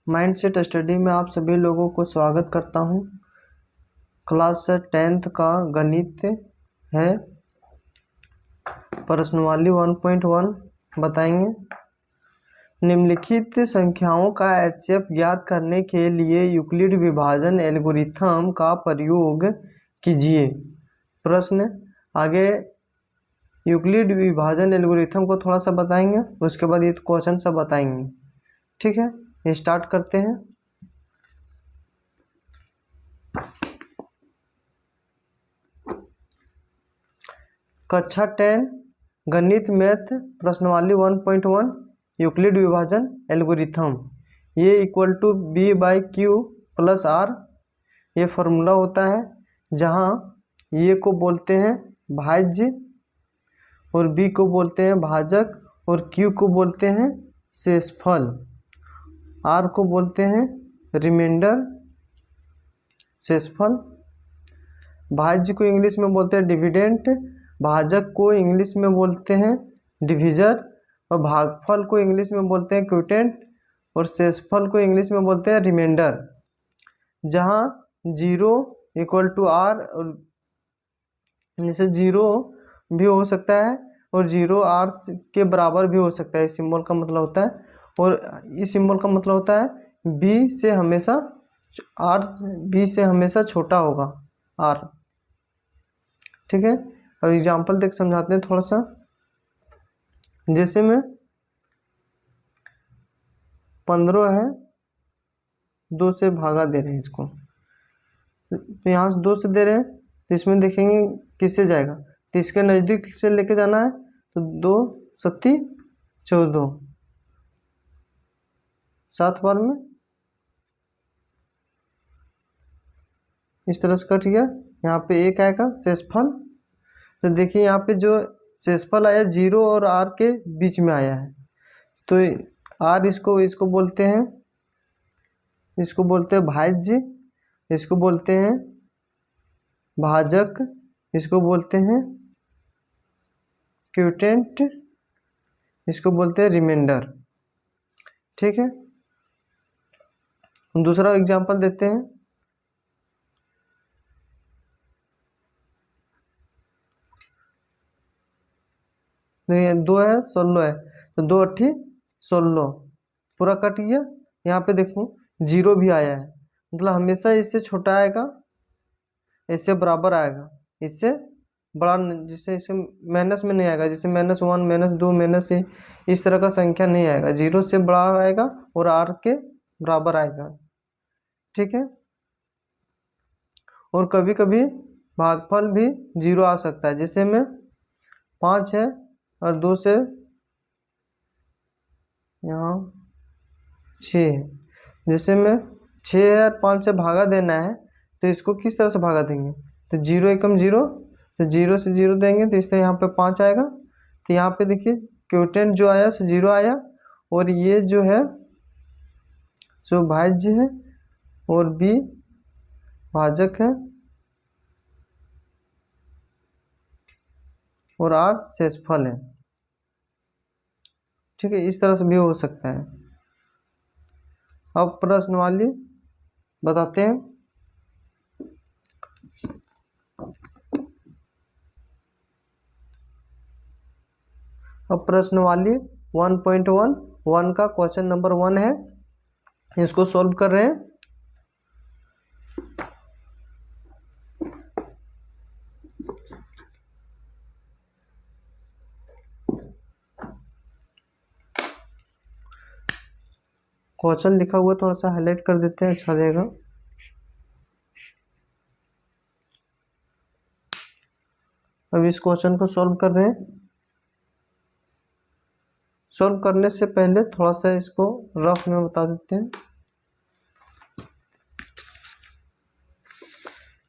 Mindset study में आप सभी लोगों को स्वागत करता हूं। क्लास 10th का गणित है, प्रश्नावली 1.1 बताएंगे। निम्नलिखित संख्याओं का HCF ज्ञात करने के लिए यूक्लिड विभाजन एल्गोरिथम का प्रयोग कीजिए। प्रश्न आगे यूक्लिड विभाजन एल्गोरिथम को थोड़ा सा बताएंगे, उसके बाद ये क्वेश्चन सब बताएंगे। ठीक है, स्टार्ट करते हैं। कक्षा 10 गणित मैथ प्रश्नावली 1.1 यूक्लिड विभाजन एल्गोरिथम। ये equal to B/Q plus R ये फार्मूला होता है, जहाँ ये को बोलते हैं भाज्य और B को बोलते हैं भाजक और Q को बोलते हैं शेषफल, R को बोलते हैं रिमाइंडर शेषफल। भाज्य को इंग्लिश में बोलते हैं डिविडेंड, भाजक को इंग्लिश में बोलते हैं डिविजर और भागफल को इंग्लिश में बोलते हैं क्वोटिएंट और शेषफल को इंग्लिश में बोलते हैं रिमाइंडर। जहाँ 0 इक्वल टू R और जैसे 0 भी हो सकता है और 0 R के बराबर भी हो सकता है। इस सिंबल का मतलब होता है, और इस सिंबल का मतलब होता है B से हमेशा छोटा होगा R। ठीक है, अब एग्जाम्पल देख समझाते हैं थोड़ा सा। जैसे में 15 है, 2 से भागा दे रहे हैं इसको, तो यहाँ से 2 से दे रहे हैं, तो इसमें देखेंगे किससे जाएगा, तो इसके नज़दीक से लेके जाना है, तो 2 सत्ती 14, 7 बार में इस तरह से कट गया। यहाँ पे 1 आएगा शेषफल, तो देखिए यहाँ पे जो शेषफल आया 0 और R के बीच में आया है, तो R इसको बोलते हैं, भाज्य, इसको बोलते हैं भाजक, इसको बोलते हैं क्वोटिएंट, इसको बोलते हैं रिमाइंडर। ठीक है, दूसरा एग्जांपल देते हैं। तो ये 2 है, 16 है, तो 2 8 16 पूरा कट गया। यहाँ पे देखो 0 भी आया है, मतलब हमेशा इससे छोटा आएगा, इससे बराबर आएगा, इससे बड़ा, जिससे इसे माइनस में नहीं आएगा, जैसे -1 -2 -3 इस तरह का संख्या नहीं आएगा, 0 से बड़ा आएगा और R के बराबर आएगा। ठीक है, और कभी कभी भागफल भी 0 आ सकता है, जैसे में 5 है और 2 से यहाँ 6 है, जैसे में 6 है और 5 से भागा देना है, तो इसको किस तरह से भागा देंगे, तो 0 एकम 0, तो 0 से 0 देंगे, तो इस तरह यहाँ पे 5 आएगा। तो यहाँ पे देखिए क्वोटिएंट जो आया सो 0 आया, और ये जो है सो भाज्य है और B भाजक है और R शेषफल है। ठीक है, इस तरह से भी हो सकता है। अब प्रश्नावली बताते हैं। अब प्रश्नावली 1.1 का क्वेश्चन नंबर 1 है, इसको सॉल्व कर रहे हैं। क्वेश्चन लिखा हुआ थोड़ा सा हाईलाइट कर देते हैं, अच्छा रहेगा। अब इस क्वेश्चन को सॉल्व कर रहे हैं। सॉल्व करने से पहले थोड़ा सा इसको रफ में बता देते हैं।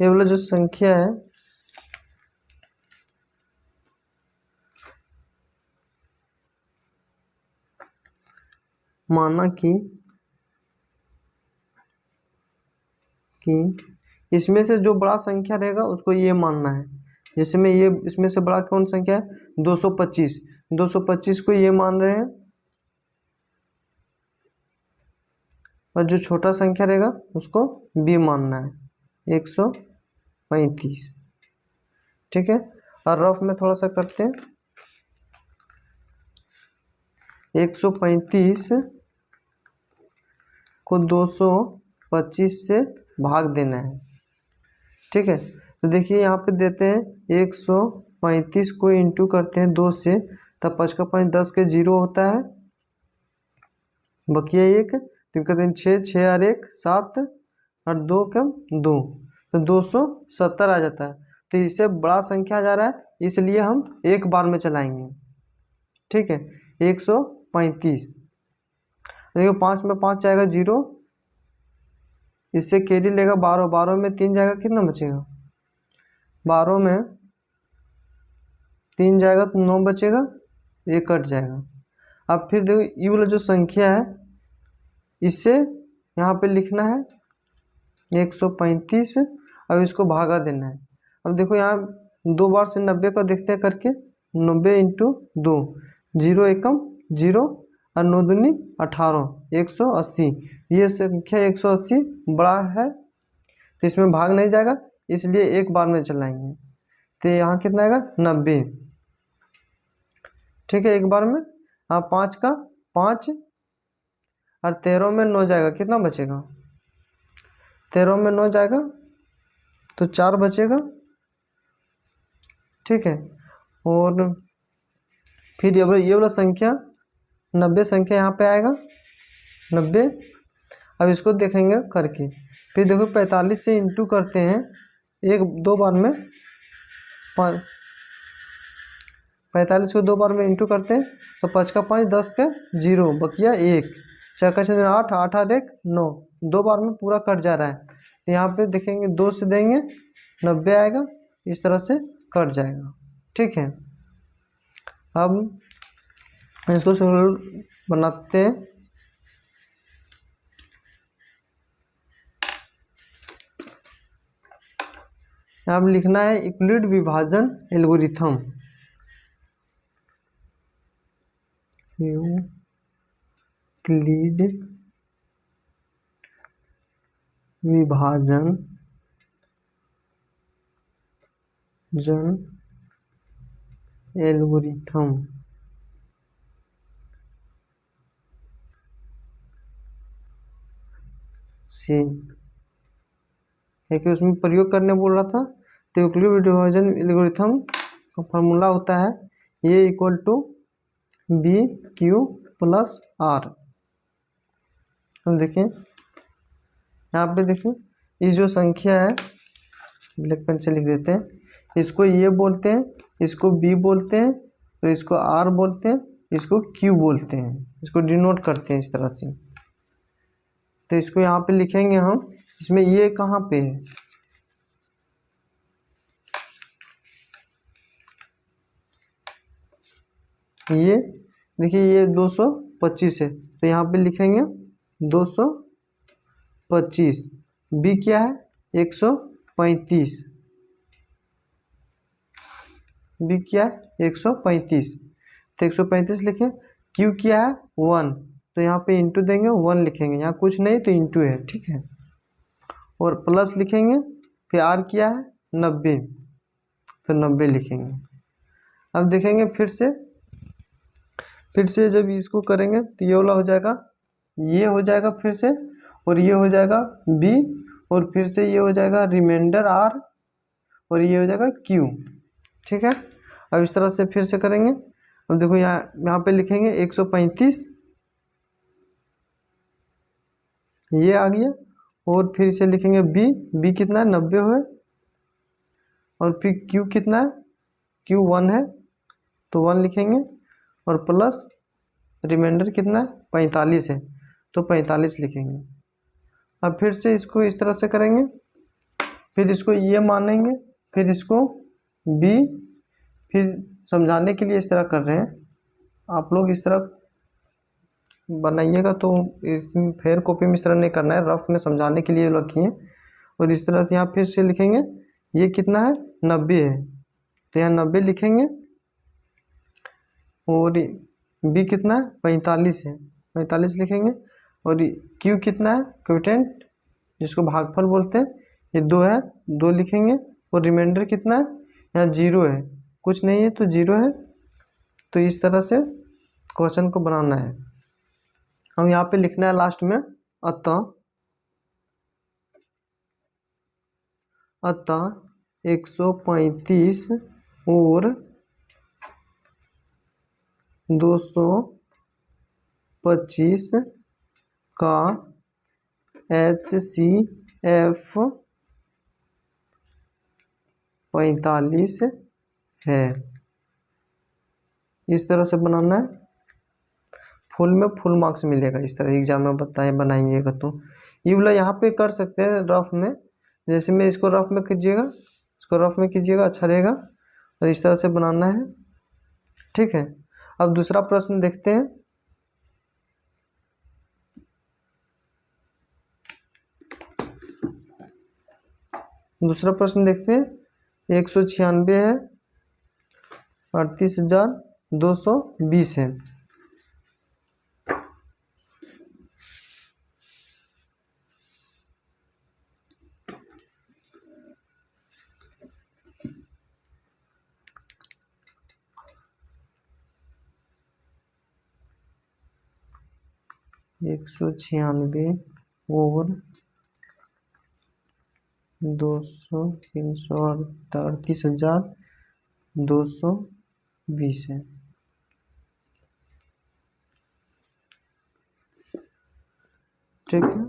ये वाला जो संख्या है, माना कि इसमें से जो बड़ा संख्या रहेगा उसको ये मानना है। जैसे में ये इसमें से बड़ा कौन संख्या है, 225 को ये मान रहे हैं, और जो छोटा संख्या रहेगा उसको b मानना है, 135। ठीक है, और रफ में थोड़ा सा करते हैं। 135 को 225 से भाग देना है। ठीक है, तो देखिए यहाँ पे देते हैं 135 को इंटू करते हैं 2 से, तब 5 का 5 10 के 0 होता है, बकिया 1, 3 का 3 6, 6 और 1 7 और 2 कम 2, तो 270 आ जाता है। तो इससे बड़ा संख्या जा रहा है, इसलिए हम एक बार में चलाएंगे। ठीक है, 135, देखो 5 में 5 जाएगा 0, इससे कैरी लेगा 12, 12 में 3 जाएगा, कितना बचेगा? 12 में 3 जाएगा तो 9 बचेगा, ये कट जाएगा। अब फिर देखो ये वाला जो संख्या है इससे यहाँ पे लिखना है 135, अब इसको भागा देना है। अब देखो यहाँ 2 बार से 90 का देखते हैं करके, 90 इंटू 2, 0 एकम 0 और 9 दूनी 18, 180। ये संख्या 180 बड़ा है तो इसमें भाग नहीं जाएगा, इसलिए एक बार में चलाएंगे। तो यहाँ कितना आएगा? 90। ठीक है, एक बार में। हाँ, 5 का 5 और 13 में 9 जाएगा, कितना बचेगा? 13 में 9 जाएगा तो 4 बचेगा। ठीक है, और फिर ये वाला संख्या 90 संख्या यहाँ पे आएगा 90। अब इसको देखेंगे करके, फिर देखो 45 से इंटू करते हैं एक 2 बार में, 45 को 2 बार में इंटू करते हैं तो 5 का 5 10 का 0, बकिया 1, 4 का 6 8, 8 और 1 9, 2 बार में पूरा कट जा रहा है। तो यहाँ पे देखेंगे 2 से देंगे 90 आएगा, इस तरह से कट जाएगा। ठीक है, अब इसको सरल बनाते हैं। अब लिखना है यूक्लिड विभाजन एल्गोरिथम। यूक्लिड विभाजन एल्गोरिथम से है कि उसमें प्रयोग करने बोल रहा था। तो यूक्लिड विभाजन एल्गोरिथम का फॉर्मूला होता है A equal to B Q plus R. हम देखिए यहाँ पे देखिए, ये जो संख्या है ब्लैक पेन से लिख देते हैं, इसको ये बोलते हैं, इसको बी बोलते हैं, तो इसको आर बोलते हैं, इसको क्यू बोलते हैं, इसको डिनोट करते हैं इस तरह से। तो इसको यहाँ पे लिखेंगे हम, इसमें ये कहाँ पे है? ये देखिए ये 225 है, तो यहाँ पे लिखेंगे 225। बी क्या है? 135। बी क्या है? 135, तो 135 लिखें। क्यू क्या है? 1, तो यहाँ पे इंटू देंगे, 1 लिखेंगे, यहाँ कुछ नहीं तो इंटू है। ठीक है, और प्लस लिखेंगे। फिर आर क्या है? 90, तो 90 लिखेंगे। अब देखेंगे फिर से जब इसको करेंगे तो ये वाला हो जाएगा, ये हो जाएगा फिर से, और ये हो जाएगा बी, और फिर से ये हो जाएगा रिमाइंडर आर, और ये हो जाएगा क्यू। ठीक है, अब इस तरह से फिर से करेंगे। अब देखो यहाँ पे लिखेंगे 135, ये आ गया, और फिर से लिखेंगे बी कितना है? 90 है, और फिर क्यू कितना है? क्यू 1 है, तो 1 लिखेंगे, और प्लस रिमाइंडर कितना है? 45 है, तो 45 लिखेंगे। अब फिर से इसको इस तरह से करेंगे, फिर इसको ये मानेंगे, फिर इसको बी, फिर समझाने के लिए इस तरह कर रहे हैं। आप लोग इस तरह बनाइएगा तो फेयर कॉपी में इस तरह नहीं करना है, रफ में समझाने के लिए रखिए। और इस तरह से यहाँ फिर से लिखेंगे, ये कितना है? 90 है, तो यहाँ 90 लिखेंगे, और बी कितना है? 45 है, 45 लिखेंगे, और क्यू कितना है, क्विटेंट जिसको भागफल बोलते हैं, ये 2 है, 2 लिखेंगे। और रिमाइंडर कितना है, यहाँ 0 है, कुछ नहीं है तो 0 है। तो इस तरह से क्वेश्चन को बनाना है। हम यहाँ पे लिखना है लास्ट में अतः 135 और 225 का HCF 45 है। इस तरह से बनाना है, फुल में फुल मार्क्स मिलेगा। इस तरह एग्जाम में बनाइएगा तो ये वाला यहाँ पे कर सकते हैं रफ में, जैसे मैं इसको रफ में कीजिएगा, इसको रफ में कीजिएगा, अच्छा रहेगा। और इस तरह से बनाना है, ठीक है। अब दूसरा प्रश्न देखते हैं। दूसरा प्रश्न देखते हैं, 196 है, 38,220 है। एक 196 और 38,220 है। ठीक है,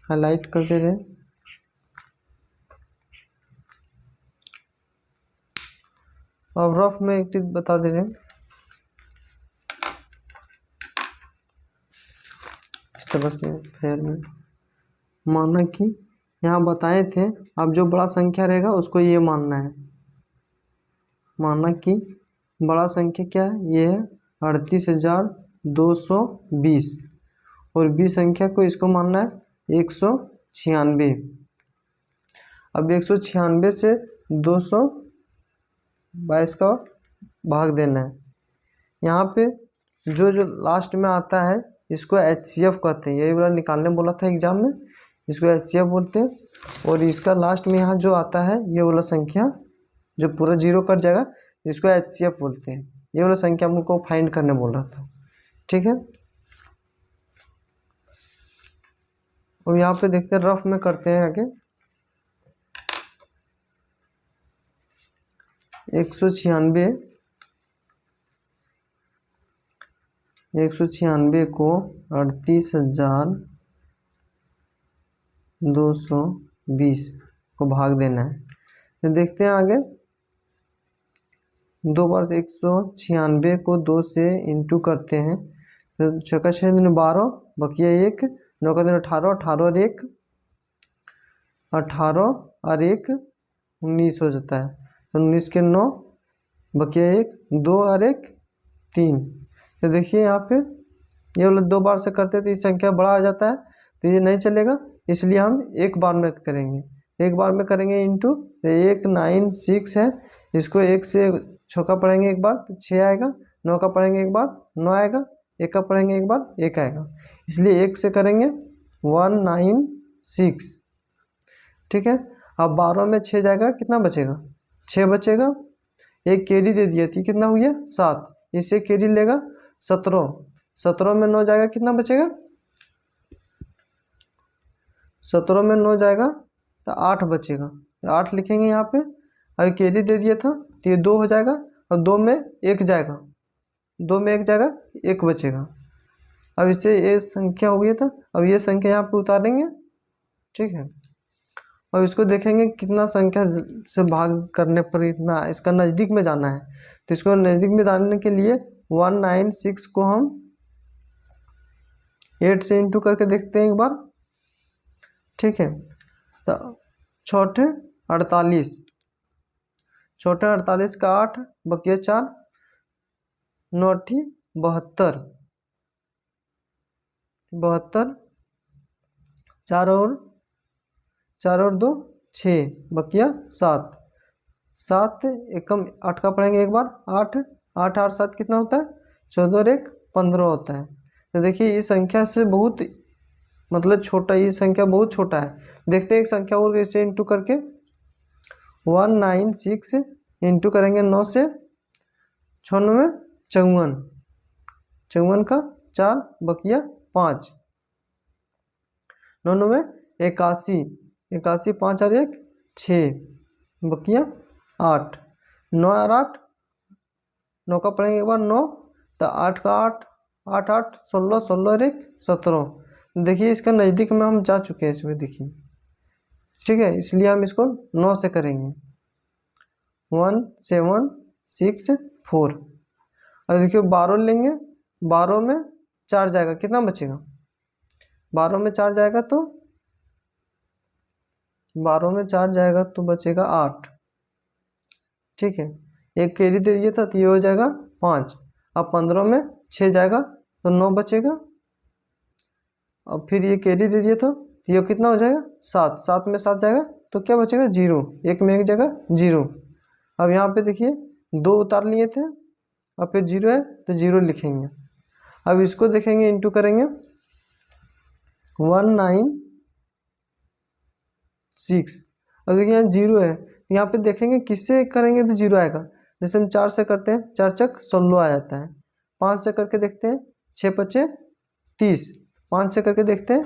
हाईलाइट करते रहे। अब रफ में एक चीज बता दे रहे हैं, इस तरह से फेयर में माना कि यहाँ बताए थे, अब जो बड़ा संख्या रहेगा उसको ये मानना है। माना कि बड़ा संख्या क्या है, ये है 38,220 और बी संख्या को इसको मानना है 196। अब 196 से 222 का भाग देना है। यहाँ पे जो जो लास्ट में आता है इसको HCF कहते हैं, यही वाला निकालने बोला था एग्जाम में, इसको HCF बोलते हैं। और इसका लास्ट में यहाँ जो आता है ये वाला संख्या जो पूरा 0 कट जाएगा, इसको HCF बोलते हैं। ये वाला संख्या हमको फाइंड करने बोल रहा था, ठीक है। और यहाँ पे देखते हैं, रफ में करते हैं आगे। 196 को 38,220 को भाग देना है। तो देखते हैं आगे, 2 बार 196 को 2 से इंटू करते हैं, तो 6 6 12, बकिया 1, 9 का 18, 18 और 1 18 और 1 19 हो जाता है। तो 19 के 9, बकिया 1, 2 और 1 3। तो देखिए यहाँ पे ये वाला 2 बार से करते तो ये संख्या बड़ा आ जाता है, तो ये नहीं चलेगा, इसलिए हम एक बार में करेंगे। एक बार में करेंगे इंटू, तो 1 9 6 है, इसको 1 से छक्का पढ़ेंगे एक बार तो 6 आएगा, 9 का पढ़ेंगे एक बार 9 आएगा, 1 का पढ़ेंगे एक बार 1 आएगा, इसलिए 1 से करेंगे 196, ठीक है। अब 12 में 6 जाएगा, कितना बचेगा, 6 बचेगा। एक कैरी दे दिया थी, कितना हुआ 7, इससे कैरी लेगा 17, 17 में 9 जाएगा, कितना बचेगा, 17 में 9 जाएगा तो 8 बचेगा, 8 लिखेंगे यहाँ पे। अभी कैरी दे दिया था तो ये 2 हो जाएगा, और 2 में 1 जाएगा, 2 में 1 जाएगा, 1 बचेगा। अब इससे ये संख्या हो गया था, अब ये संख्या यहाँ पे उतारेंगे, ठीक है। और इसको देखेंगे कितना संख्या से भाग करने पर इतना, इसका नज़दीक में जाना है। तो इसको नज़दीक में जाने के लिए 196 को हम 8 से इंटू करके देखते हैं एक बार, ठीक है। तो 6 48, 6 48 का 8, बकिया 4, 9 72, 72, 4 और 2 6, बकिया 7, 7 एकम 8 का पढ़ेंगे एक बार 8, 8 8 7 कितना होता है 14 और 1 15 होता है। तो देखिए ये संख्या से बहुत मतलब छोटा, ये संख्या बहुत छोटा है। देखते हैं एक संख्या और इसे इंटू करके 196 इंटू करेंगे 9 से 96 54 54 का 4 बकिया 5 99 81 81 5 और 1 6 बकिया 8 9 और 8 9 का पढ़ेंगे एक बार 9 तो 8 का 8 8 8 16 16 और 1 17। देखिए इसका नज़दीक में हम जा चुके हैं इसमें, देखिए ठीक है, इसलिए हम इसको 9 से करेंगे 1 7 6 4। अब देखिए 12 लेंगे, 12 में 4 जाएगा, कितना बचेगा 12 में 4 जाएगा तो 12 में 4 जाएगा तो बचेगा 8। ठीक है, एक कैरी दे दिया था तो ये हो जाएगा 5। अब 15 में 6 जाएगा तो 9 बचेगा। अब फिर ये कैरी दे दिया था तो ये कितना हो जाएगा 7। 7 में 7 जाएगा तो क्या बचेगा 0, एक में एक जगह 0। अब यहाँ पे देखिए 2 उतार लिए थे, अब फिर 0 है तो 0 लिखेंगे। अब इसको देखेंगे इंटू करेंगे 196। अब देखिए यहाँ 0 है, यहाँ पे देखेंगे किससे करेंगे तो 0 आएगा। जैसे हम 4 से करते हैं 4 चक 16 आ जाता है। 5 से करके देखते हैं 6 पचे 30। 5 से करके देखते हैं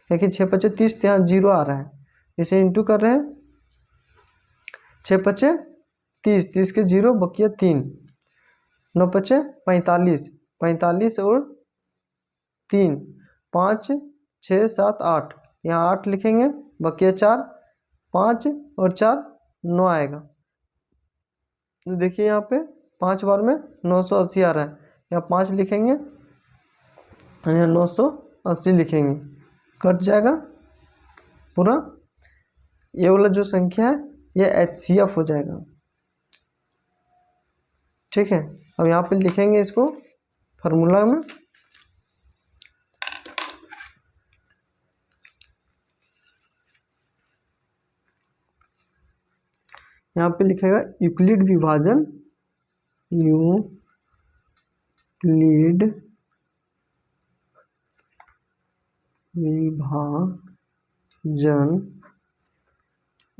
देखिए 6 पचे 30, तो यहाँ 0 आ रहा है, इसे इंटू कर रहे हैं 6 पचे 30, 30 के 0 बकिया 3 9 पचे 45 45 और 3 5 6 7 8, यहाँ 8 लिखेंगे बकिया 4 5 और 4 9 आएगा। तो देखिए यहाँ पे 5 बार में 980 आ रहा है, यहाँ 5 लिखेंगे और यहाँ 980 लिखेंगे, कट जाएगा पूरा। ये वाला जो संख्या है ये HCF हो जाएगा। ठीक है, अब यहाँ पे लिखेंगे इसको फार्मूला में, यहाँ पे लिखेगा यूक्लिड विभाजन, यूक्लिड विभाजन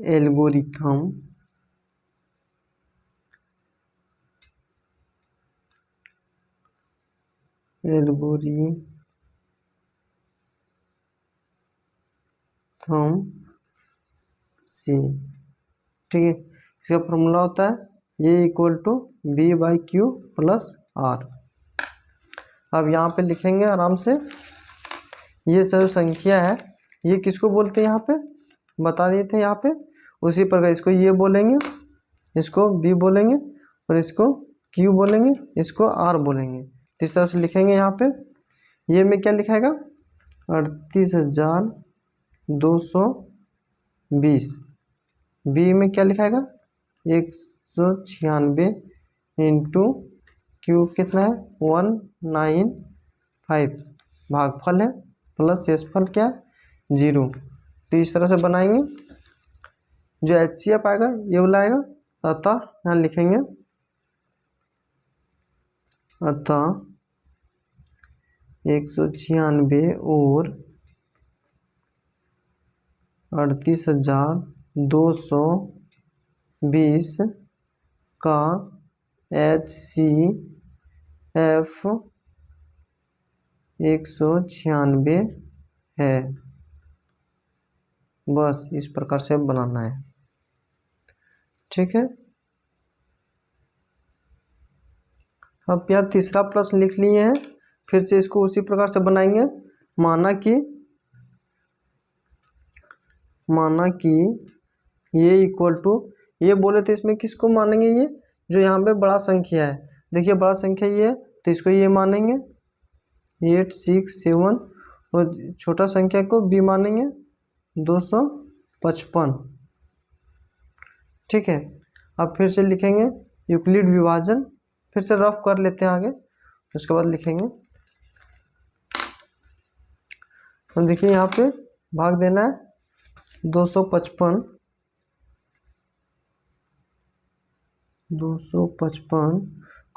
एल्गोरिथम से। ठीक है, इसका फॉर्मूला होता है ये equal to B/Q plus R। अब यहाँ पे लिखेंगे आराम से, ये सब संख्या है ये किसको बोलते हैं यहाँ पे बता दिए थे, यहाँ पे उसी प्रकार इसको ये बोलेंगे, इसको B बोलेंगे और इसको Q बोलेंगे, इसको R बोलेंगे। इस तरह से लिखेंगे। यहाँ पे ये में क्या लिखाएगा 38,220। बी में क्या लिखाएगा 196 इंटू क्यू कितना है 195, भागफल है प्लस शेषफल क्या है 0। तो इस तरह से बनाएंगे। जो HCF आएगा ये वाला आएगा, अतः यहाँ लिखेंगे अतः 196 और 38,220 का HCF 196 है। बस इस प्रकार से बनाना है। ठीक है, अब यहाँ तीसरा प्रश्न लिख लिए हैं, फिर से इसको उसी प्रकार से बनाएंगे। माना कि ये इक्वल टू, ये बोले तो इसमें किसको मानेंगे, ये जो यहाँ पे बड़ा संख्या है, देखिए बड़ा संख्या ये है तो इसको ये मानेंगे 8 6 7, और छोटा संख्या को B मानेंगे 255। ठीक है, अब फिर से लिखेंगे यूक्लिड विभाजन, फिर से रफ कर लेते हैं आगे, उसके बाद लिखेंगे। तो देखिए यहाँ पे भाग देना है 255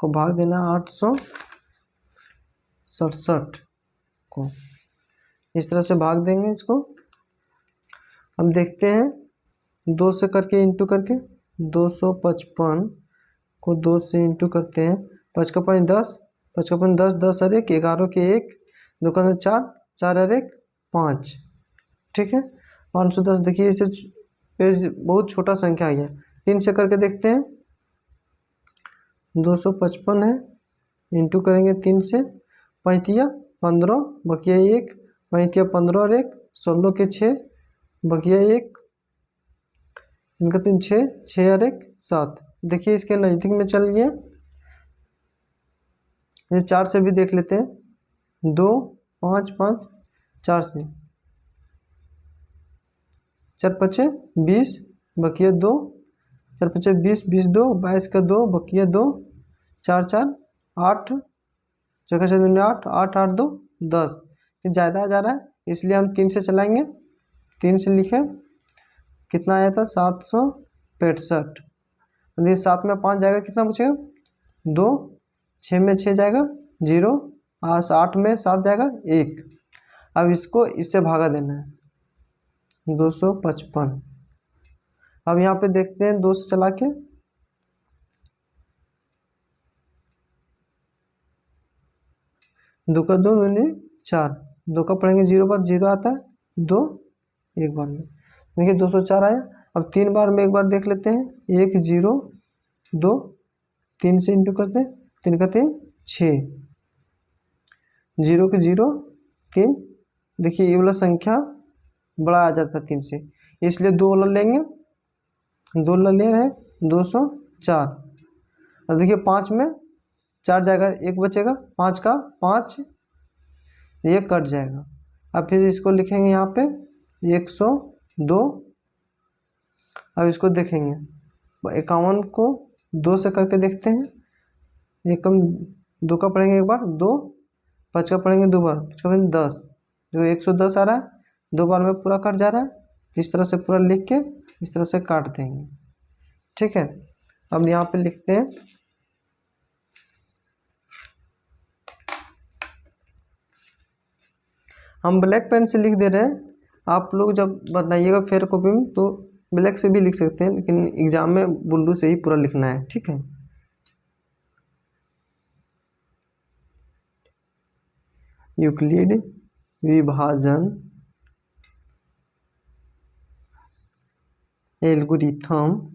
को भाग देना 867 को, इस तरह से भाग देंगे इसको। हम देखते हैं 2 से करके इंटू करके 255 को 2 से इंटू करते हैं। 5 का 5 10, 5 का 5 10, 10 और 1 11 के 1, 2 का 4, 4 और 1 5। ठीक है, 510। देखिए इसे बहुत छोटा संख्या आ गया। 3 से करके देखते हैं। 255 है, इंटू करेंगे 3 से। 35 15 बकिया 1, 35 15 और 1 16 के 6 बकिया 1, इनका 3 6, 6 और 1 7। देखिए इसके नज़दीक में चल गया। ये 4 से भी देख लेते हैं। 2 5 5 4 से 4 5 20 बकिया 2, 4 5 20 20 2 22 का 2 बकिया 2, 4 4 8 जगह से 8 8 8 2 10। ये ज़्यादा आ जा रहा है, इसलिए हम 3 से चलाएंगे। 3 से लिखें, कितना आया था 765। यदि 7 में 5 जाएगा कितना बचेगा 2, 6 में 6 जाएगा 0, 8 में 7 जाएगा 1। अब इसको इससे भागा देना है 255। अब यहाँ पे देखते हैं 2 से चला के। 2 का 2 यानी 4, 2 का पढ़ेंगे 0 बार 0 आता है, 2 एक बार में। देखिए 204 आया। अब 3 बार में एक बार देख लेते हैं। 1 0 2, 3 से इंटू करते हैं। 3 का 3 6, 0 के 0 3। देखिए ये वाला संख्या बड़ा आ जाता है 3 से, इसलिए 2 वाला लेंगे। 2 वाला ले रहे हैं 204। और देखिए 5 में 4 जाएगा, 1 बचेगा। 5 का 5 ये कट जाएगा। अब फिर इसको लिखेंगे यहाँ पे 102। अब इसको देखेंगे 51 को 2 से करके देखते हैं। 1 कम 2 का पढ़ेंगे एक बार 2, 5 का पढ़ेंगे 2 बार, 5 का पढ़ेंगे 10, जो 110 आ रहा है 2 बार में पूरा कट जा रहा है। इस तरह से पूरा लिख के इस तरह से काट देंगे। ठीक है, अब यहाँ पे लिखते हैं हम ब्लैक पेन से लिख दे रहे हैं। आप लोग जब बनाइएगा फेयर कॉपी में तो ब्लैक से भी लिख सकते हैं, लेकिन एग्जाम में ब्लू से ही पूरा लिखना है। ठीक है, यूक्लिड विभाजन एल्गोरिथम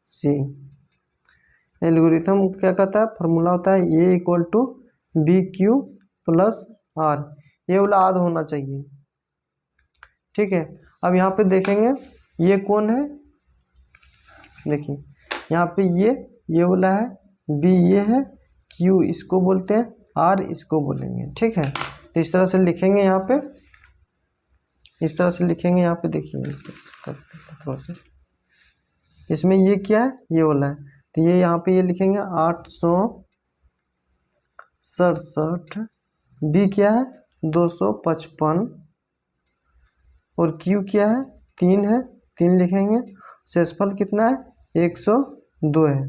से एल्गोरिथम क्या कहता है, फॉर्मूला होता है A equal to B Q plus R. ये वाला आद होना चाहिए। ठीक है, अब यहाँ पे देखेंगे ये कौन है। देखिए यहाँ पे ये वाला है, बी ये है, क्यू इसको बोलते हैं, आर इसको बोलेंगे। ठीक है, तो इस तरह से लिखेंगे यहाँ पे, इस तरह से लिखेंगे यहाँ पे। देखिए इस तरह से इसमें ये क्या है, ये वाला है, तो ये यहाँ पे ये लिखेंगे 867। बी क्या है 255 और क्यू क्या है 3 है, 3 लिखेंगे। शेषफल कितना है 102 है।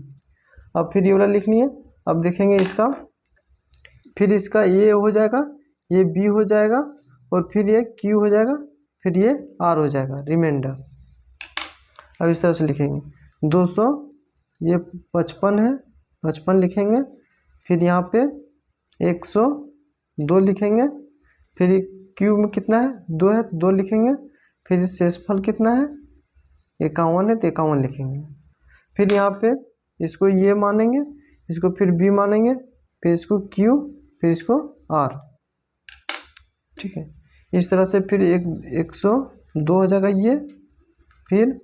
अब फिर ये वाला लिख लिए। अब देखेंगे इसका, फिर इसका ये हो जाएगा, ये बी हो जाएगा, और फिर ये क्यू हो जाएगा, फिर ये आर हो जाएगा रिमाइंडर। अब इस तरह से लिखेंगे 200, ये 55 है, 55 लिखेंगे। फिर यहाँ पे 102 लिखेंगे। फिर क्यू में कितना है 2 है, 2 लिखेंगे। फिर शेषफल कितना है 51 है, तो 51 लिखेंगे। फिर यहाँ पे इसको ये मानेंगे, इसको फिर बी मानेंगे, फिर इसको क्यू, फिर इसको आर। ठीक है, इस तरह से फिर 102 हो जाएगा ये। फिर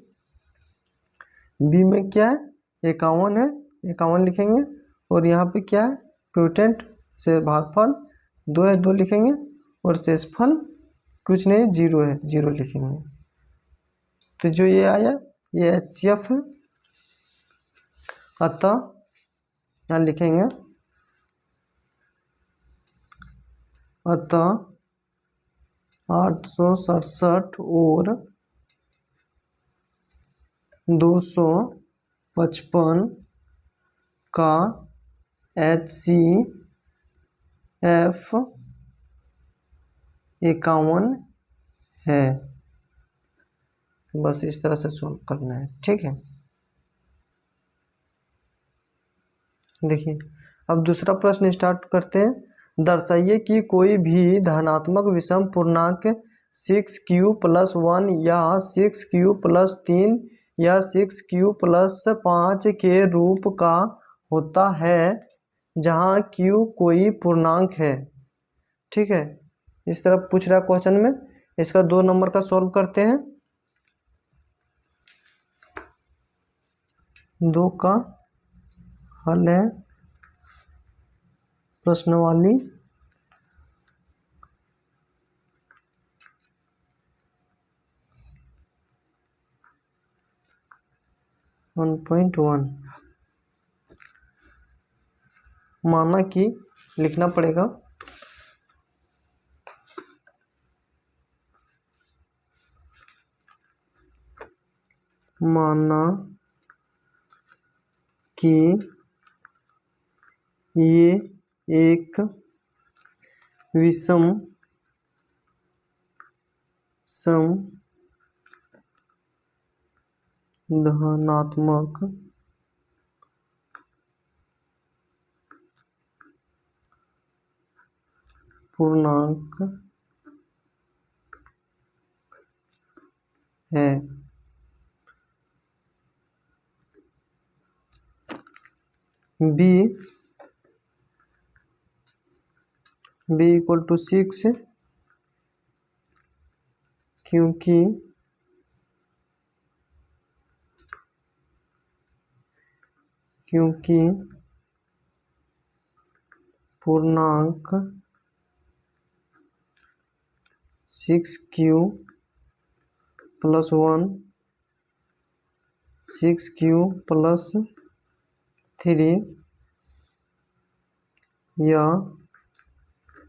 बी में क्या है 51 है, 51 लिखेंगे। और यहाँ पे क्या है क्वोटिएंट से भागफल 2 है, 2 लिखेंगे। और शेषफल कुछ नहीं 0 है, 0 लिखेंगे। तो जो ये आया ये HCF है। अतः यहाँ लिखेंगे अतः 867 और 255 का HCF 51 है। बस इस तरह से सॉल्व करना है, ठीक है। देखिए अब दूसरा प्रश्न स्टार्ट करते हैं। दर्शाइए कि कोई भी धनात्मक विषम पूर्णांक 6q+1 या 6q+3 या 6q+5 के रूप का होता है जहाँ q कोई पूर्णांक है, ठीक है। इस तरह पूछ रहा है क्वेश्चन में। इसका 2 नंबर का सॉल्व करते हैं। 2 का हल है प्रश्नावली 1.1। माना कि लिखना पड़ेगा माना कि ये एक विषम धनात्मक पूर्णांक है। b इक्वल टू 6 क्योंकि पूर्णांक 6q+1 6q+3 या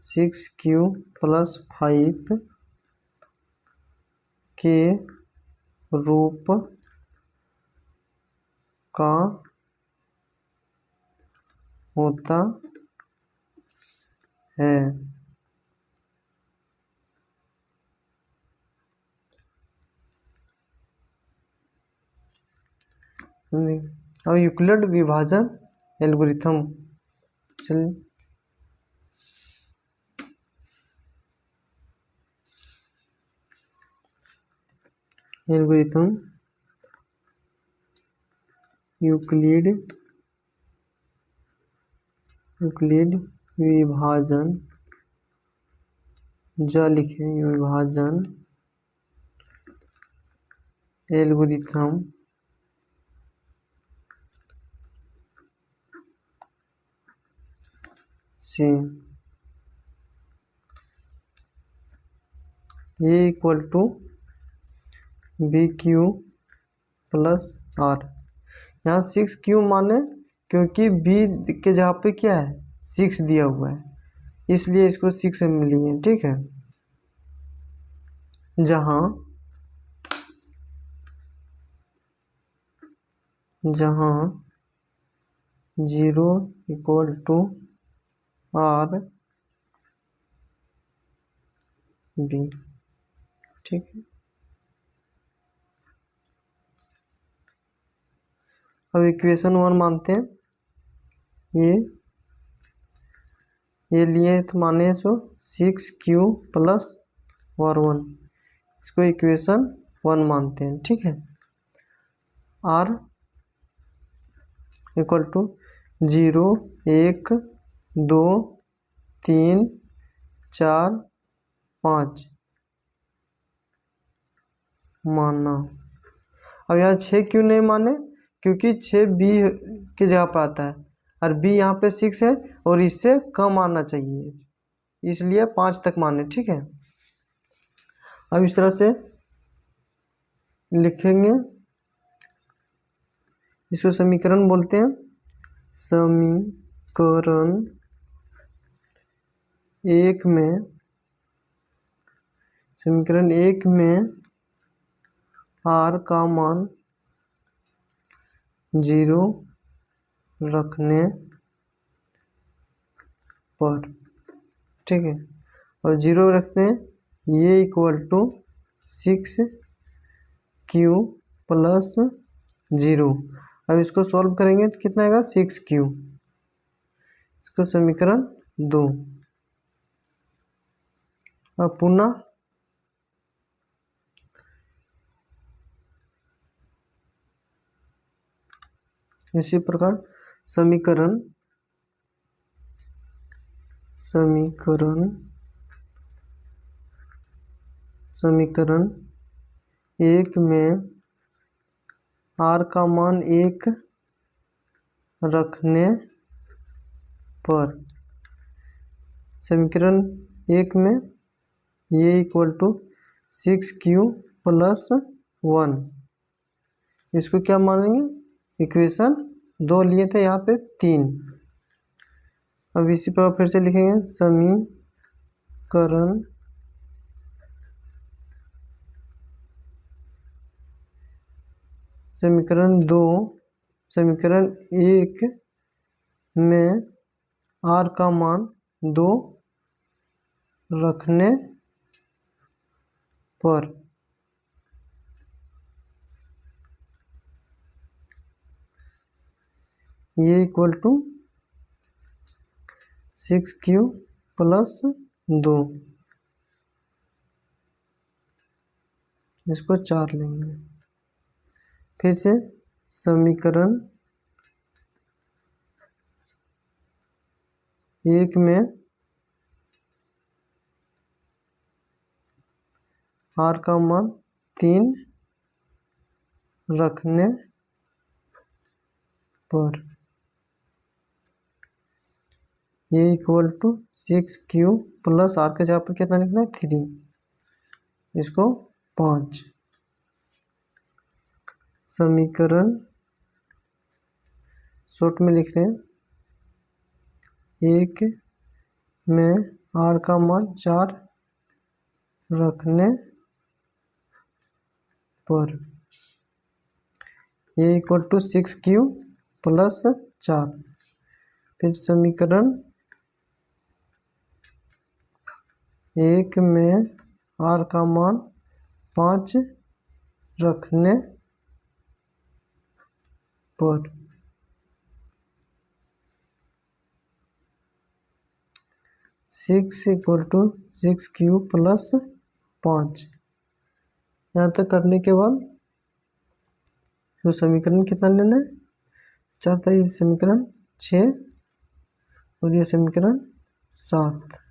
6q+5 के रूप का होता है। अब यूक्लिड विभाजन एल्गोरिथम, चलिए एल्गोरिथम यूक्लिड विभाजन लिखे विभाजन एल्गोरिथम से ये इक्वल टू BQ+R। यहाँ 6Q माने क्योंकि B के जगह पे क्या है 6 दिया हुआ है, इसलिए इसको 6 मिली है, ठीक है। जहाँ 0 इक्वल टू R B, ठीक है। अब इक्वेशन 1 मानते हैं, ये लिए तो माने सो 6q+1, इसको इक्वेशन 1 मानते हैं, ठीक है। R इक्वल टू 0 1 2 3 4 5 माना। अब यहाँ 6 क्यों नहीं माने, क्योंकि 6 B की जगह पर आता है और B यहाँ पे 6 है और इससे कम आना चाहिए, इसलिए 5 तक माने, ठीक है। अब इस तरह से लिखेंगे, इसको समीकरण बोलते हैं। समीकरण 1 में R का मान जीरो रखने पर, ठीक है, और जीरो रखते हैं, ये equal to 6q plus zero. अब इसको सॉल्व करेंगे तो कितना आएगा 6q, इसको समीकरण 2। अब पुनः इसी प्रकार समीकरण एक में r का मान 1 रखने पर, समीकरण 1 में ये इक्वल टू 6q प्लस 1, इसको क्या मानेंगे, इक्वेशन 2 लिए थे, यहाँ पे 3। अब इसी प्रकार फिर से लिखेंगे समीकरण 2, समीकरण 1 में r का मान 2 रखने पर, ये इक्वल टू 6q प्लस 2, इसको 4 लेंगे। फिर से समीकरण 1 में r का मान 3 रखने पर, ये equal to 6q plus r के जगह पर कितना लिखना है 3, इसको 5। समीकरण शॉर्ट में लिख रहे हैं, 1 में r का मान 4 रखने पर, ये इक्वल टू 6q प्लस 4। फिर समीकरण 1 में r का मान 5 रखने पर, 6 इक्वल टू 6q प्लस 5। यहाँ तक करने के बाद तो समीकरण कितना लेना है, 4 था, ये समीकरण 6 और ये समीकरण 7।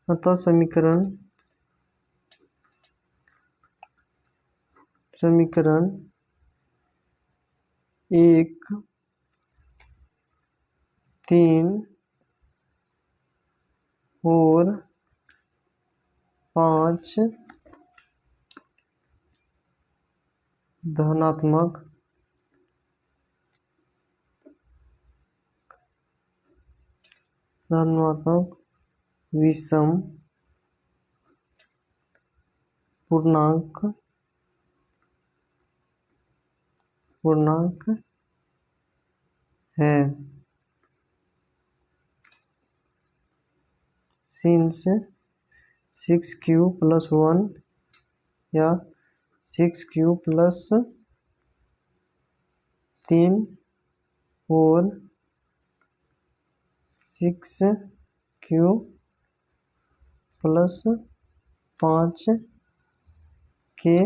अतः समीकरण 1, 3 और 5 धनात्मक विषम पूर्णांक है, सिंस 6q प्लस 1 या 6q प्लस 3 और 6q प्लस 5 के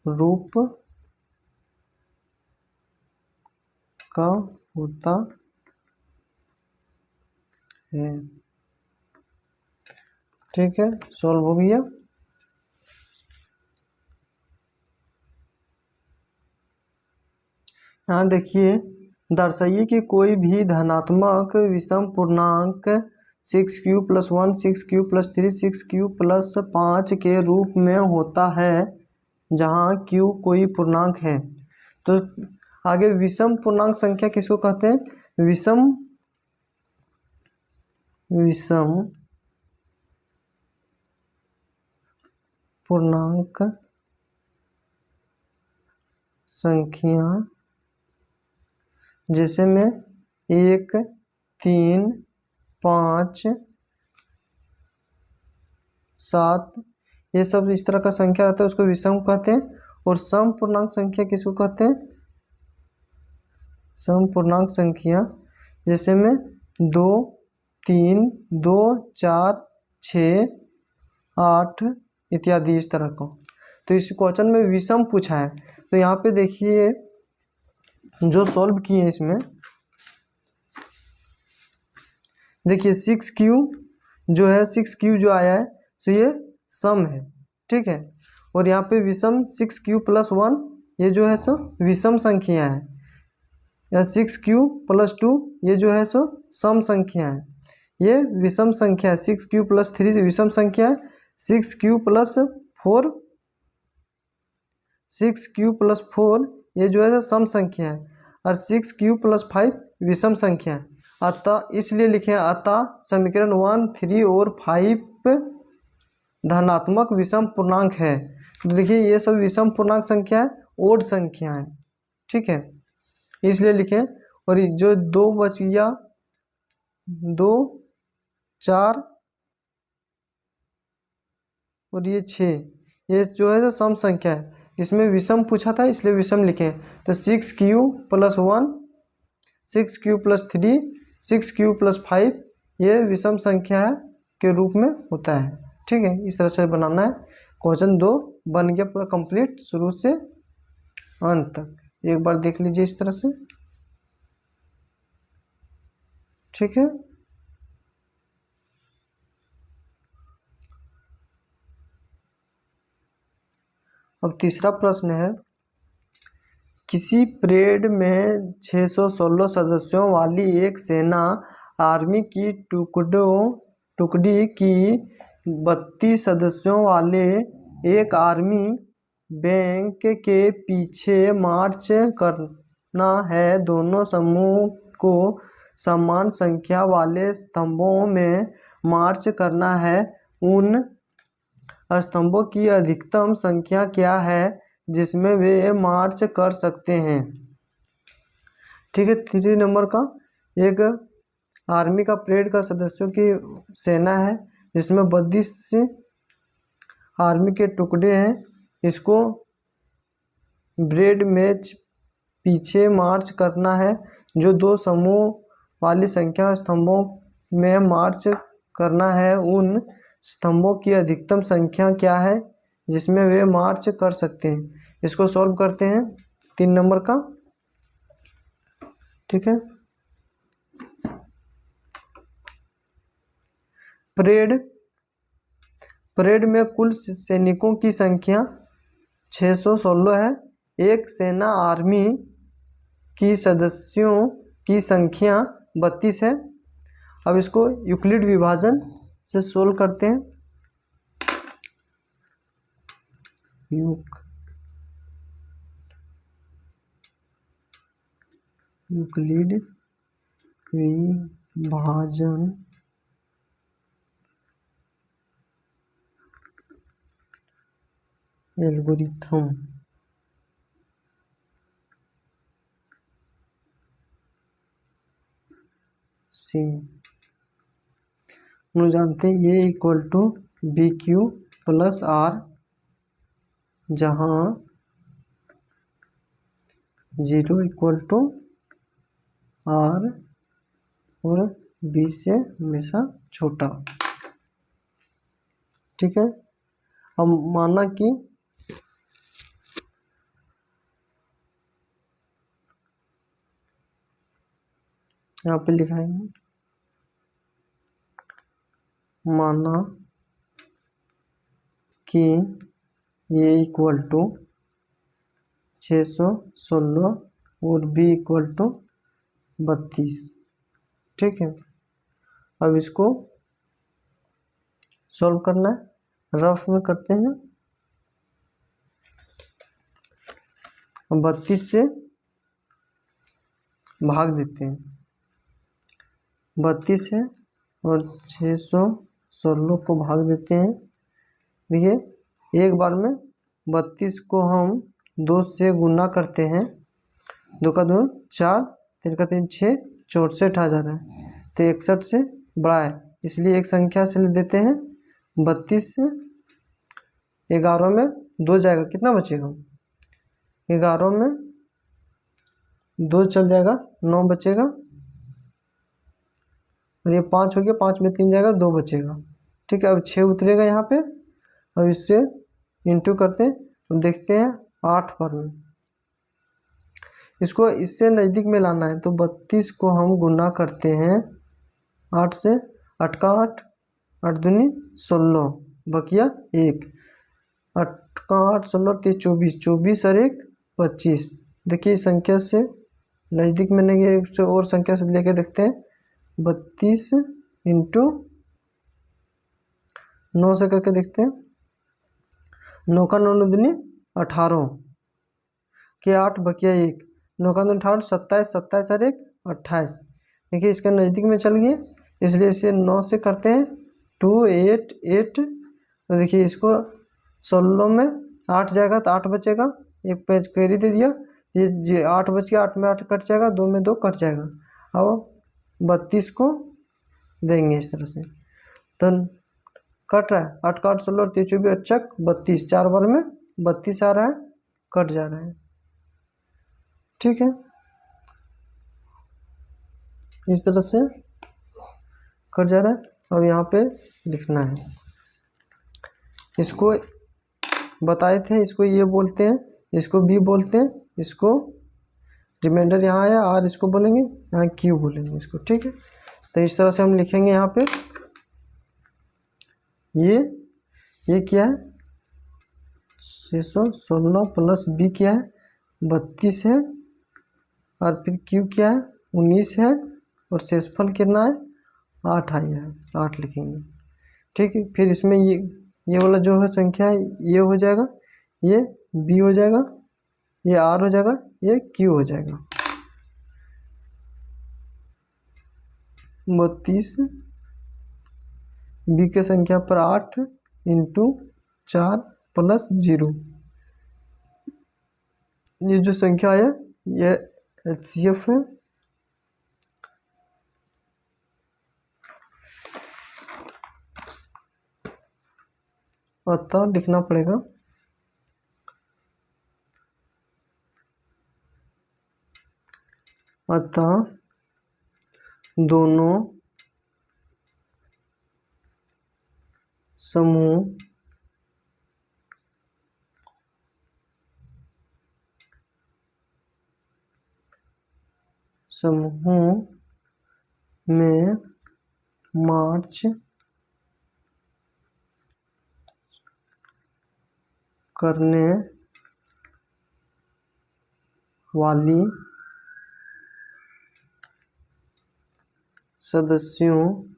रूप का होता है। ठीक है, सॉल्व हो गया। यहाँ देखिए दर्शाइए कि कोई भी धनात्मक विषम पूर्णांक 6q+1 6q+3 6q+5 के रूप में होता है जहाँ q कोई पूर्णांक है। तो आगे विषम पूर्णांक संख्या किसको कहते हैं? विषम पूर्णांक संख्या जैसे में 1, 3, 5, 7 ये सब इस तरह का संख्या रहता है उसको विषम कहते हैं। और सम पूर्णांक संख्या किसको कहते हैं? सम पूर्णांक संख्या जैसे में 2, 3, 2, 4, 6, 8 इत्यादि इस तरह का। तो इस क्वेश्चन में विषम पूछा है। तो यहाँ पे देखिए जो सॉल्व किए हैं इसमें देखिए 6q जो है 6q जो आया है तो ये सम है, ठीक है। और यहाँ पे विषम 6q+1 ये जो है सो विषम संख्या है, या 6q+2 ये जो है सो सम संख्या है। ये विषम संख्या है। 6q+3 विषम संख्या है। 6q+4 ये जो है सम संख्या है। और 6q+5 विषम संख्या है। अतः इसलिए लिखे अतः समीकरण 1, 3 और 5 धनात्मक विषम पूर्णांक है। तो देखिए ये सब विषम पूर्णांक संख्या है, ओड संख्या है, ठीक है, इसलिए लिखे। और जो 2 बच गया 2, 4 और ये 6 ये जो है सम संख्या है। इसमें विषम पूछा था इसलिए विषम लिखे। तो 6q+1 6q+3 6q+5 ये विषम संख्या है के रूप में होता है, ठीक है। इस तरह से बनाना है। क्वेश्चन 2 बन गया पूरा कंप्लीट शुरू से अंत तक। एक बार देख लीजिए इस तरह से, ठीक है। अब तीसरा प्रश्न है, किसी परेड में 616 सदस्यों वाली एक सेना आर्मी की टुकड़ी की 32 सदस्यों वाले एक आर्मी बैंक के पीछे मार्च करना है। दोनों समूह को समान संख्या वाले स्तंभों में मार्च करना है। उन स्तंभों की अधिकतम संख्या क्या है जिसमें वे मार्च कर सकते हैं, ठीक है। 3 नंबर का एक आर्मी का परेड का सदस्यों की सेना है जिसमें 32 आर्मी के टुकड़े हैं। इसको ब्रेड मैच पीछे मार्च करना है। जो 2 समूह वाली संख्या स्तंभों में मार्च करना है। उन स्तंभों की अधिकतम संख्या क्या है जिसमें वे मार्च कर सकते हैं। इसको सॉल्व करते हैं 3 नंबर का, ठीक है। परेड में कुल सैनिकों की संख्या 616 है। एक सेना आर्मी की सदस्यों की संख्या 32 है। अब इसको यूक्लिड विभाजन से सोल्व करते हैं। यूक्लिड विभाजन एल्गोरिथम से हम जानते हैं ये इक्वल टू BQ+R, जहाँ 0 इक्वल टू R और B से हमेशा छोटा, ठीक है। हम माना कि यहाँ पे लिखा है, माना कि ये इक्वल टू 616 और B इक्वल टू 32। ठीक है, अब इसको सॉल्व करना है, रफ में करते हैं। 32 से भाग देते हैं, 32 है और 616 को भाग देते हैं। देखिए एक बार में 32 को हम 2 से गुना करते हैं, 2 का 2 4, 3 का 3 6, 64 आ जा रहा है, तो 61 से बड़ा है, इसलिए एक संख्या से ले देते हैं। 32 से 11 में 2 जाएगा, कितना बचेगा? 11 में 2 चल जाएगा, 9 बचेगा, और ये 5 हो गया, 5 में 3 जाएगा, 2 बचेगा। ठीक है, अब 6 उतरेगा यहाँ पे, और इससे इंटू करते हैं, तो देखते हैं 8 बार में। इसको इससे नज़दीक में लाना है, तो 32 को हम गुना करते हैं 8 से, 8 का 8, 8 दूनी 16, बकिया 1, 8 का 8 16 3 24, 24 और 1 25। देखिए इस संख्या से नज़दीक में नहीं है, एक और संख्या से लेके देखते हैं। 32 इंटू 9 से करके देखते हैं, 9 का 9 दूनी 18 के 8 बकिया 1, 9 का 9 18, 27, 27 और 1 28। देखिए इसके नज़दीक में चल गए, इसलिए इसे 9 से करते हैं 2 8 8। तो देखिए इसको 16 में 8 जाएगा तो 8 बचेगा, एक पेज कैरी दे दिया, ये 8 बच गया, 8 में 8 कट जाएगा, 2 में 2 कट जाएगा। अब 32 को देंगे इस तरह से, तो कट रहा है, 8 का 8 16 3 24 चक 32, 4 बार में 32 आ रहा है, कट जा रहा है। ठीक है, इस तरह से कट जा रहा है। अब यहाँ पे लिखना है, इसको बताए थे, इसको ये बोलते हैं, इसको बी बोलते हैं, इसको रिमाइंडर यहाँ आया आर इसको बोलेंगे, यहाँ क्यू बोलेंगे इसको। ठीक है, तो इस तरह से हम लिखेंगे यहाँ पे, ये क्या है 616 प्लस बी क्या है 32 है, और फिर क्यू क्या है 19 है, और शेषफल कितना है 8 आया है, 8 लिखेंगे। ठीक है, फिर इसमें ये वाला जो है संख्या है ये हो जाएगा, ये बी हो जाएगा, ये आर हो जाएगा, ये क्यू हो जाएगा। 32 बी के संख्या पर 8 इंटू 4 प्लस 0, ये जो संख्या आया ये HCF है। अतः लिखना पड़ेगा अतः दोनों समूह में मार्च करने वाली सदस्यों की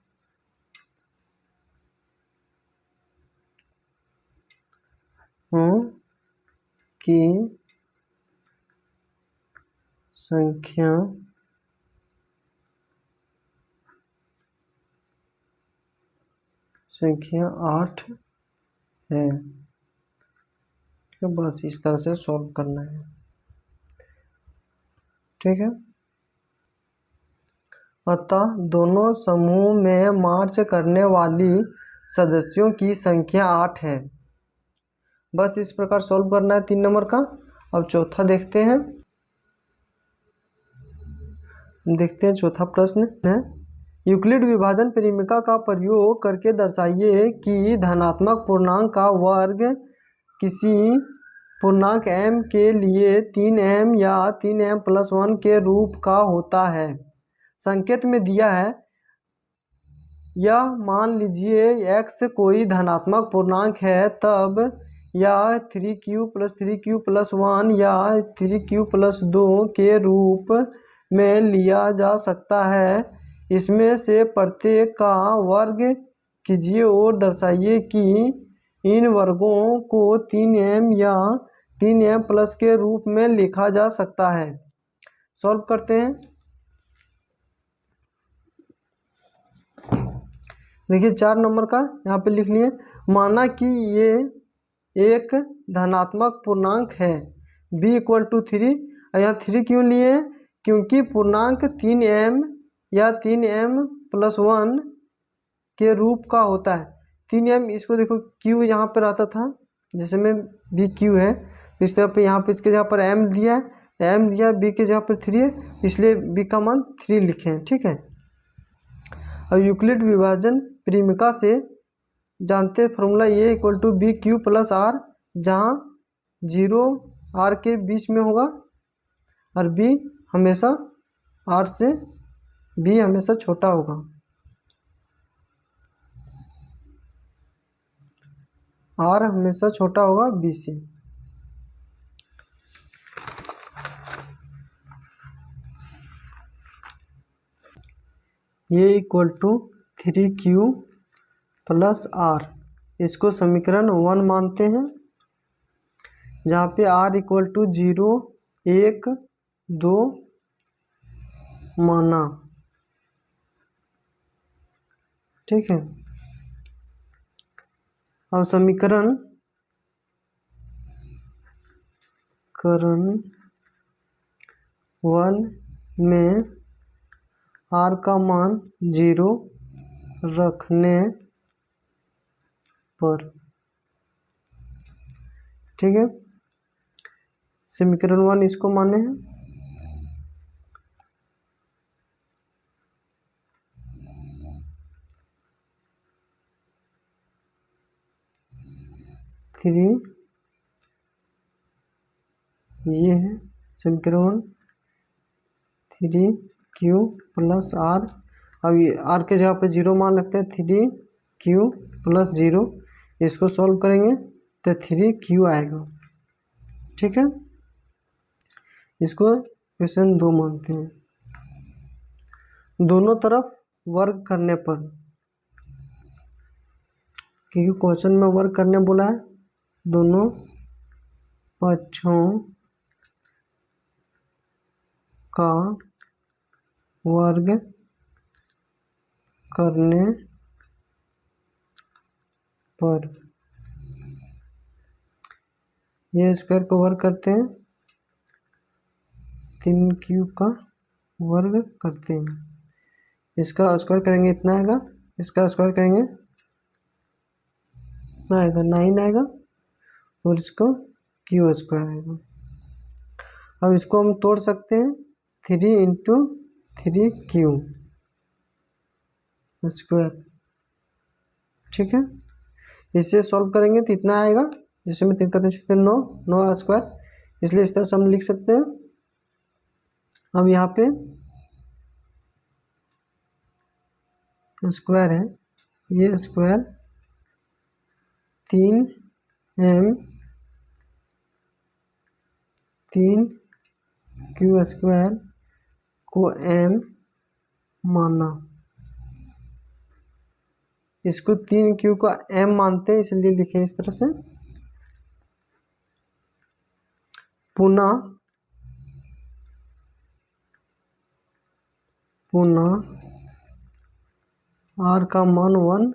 संख्या 8 है। बस इस तरह से सॉल्व करना है। ठीक है, अतः दोनों समूह में मार्च करने वाली सदस्यों की संख्या 8 है। बस इस प्रकार सॉल्व करना है 3 नंबर का। अब चौथा देखते हैं, चौथा प्रश्न है, यूक्लिड विभाजन परिमिका का प्रयोग करके दर्शाइए कि धनात्मक पूर्णांक का वर्ग किसी पूर्णांक m के लिए 3m या 3m + 1 के रूप का होता है। संकेत में दिया है, यह मान लीजिए x कोई धनात्मक पूर्णांक है, तब यह 3q + 3q + 1 या 3q + 2 के रूप में लिया जा सकता है। इसमें से प्रत्येक का वर्ग कीजिए और दर्शाइए कि इन वर्गों को 3m या 3m+ के रूप में लिखा जा सकता है। सॉल्व करते हैं। देखिए 4 नंबर का यहाँ पे लिख लिए। माना कि ये एक धनात्मक पूर्णांक है b = 3। यहाँ 3 क्यों लिए? क्योंकि पूर्णांक 3m या 3m+1 के रूप का होता है। 3m, इसको देखो q यहाँ पर रहता था, जैसे में b q है, तो इस तरह पे यहाँ पे इसके जगह पर m दिया है, m दिया, b के जगह पर 3 है, इसलिए b का मान 3 लिखे हैं। ठीक है। अब यूक्लिड विभाजन परिमिका से जानते फॉर्मूला a = bq + r, जहाँ 0 r के बीच में होगा और b हमेशा r से b हमेशा छोटा होगा। r हमेशा छोटा होगा b से। a = 3q + r, इसको समीकरण 1 मानते हैं, जहाँ पे r = 0, 1, 2 माना। ठीक है। अब समीकरण 1 में r का मान 0 रखने पर, ठीक है, समीकरण 1 इसको माने हैं। थ्री ये है समीकरण 3q + r। अब ये r के जगह पे 0 मान रखते हैं, 3q + 0, इसको सॉल्व करेंगे तो 3q आएगा। ठीक है। इसको क्वेश्चन 2 मानते हैं। दोनों तरफ वर्ग करने पर, क्योंकि क्वेश्चन में वर्ग करने बोला है, दोनों पक्षों का वर्ग करने पर, ये स्क्वायर को वर्ग करते हैं, 3q का वर्ग करते हैं, इसका स्क्वायर करेंगे इतना आएगा, इसका स्क्वायर करेंगे इतना आएगा, 9 आएगा, और इसको q स्क्वायर आएगा। अब इसको हम तोड़ सकते हैं, 3 × 3q स्क्वायर। ठीक है। इससे सॉल्व करेंगे तो इतना आएगा, जिसमें 3 का 3 9, 9 स्क्वायर, इसलिए इस तरह से हम लिख सकते हैं। अब यहाँ पे स्क्वायर है, ये स्क्वायर 3m 3q स्क्वायर को m माना, इसको 3q का m मानते हैं, इसलिए लिखें इस तरह से। पुनः r का मान 1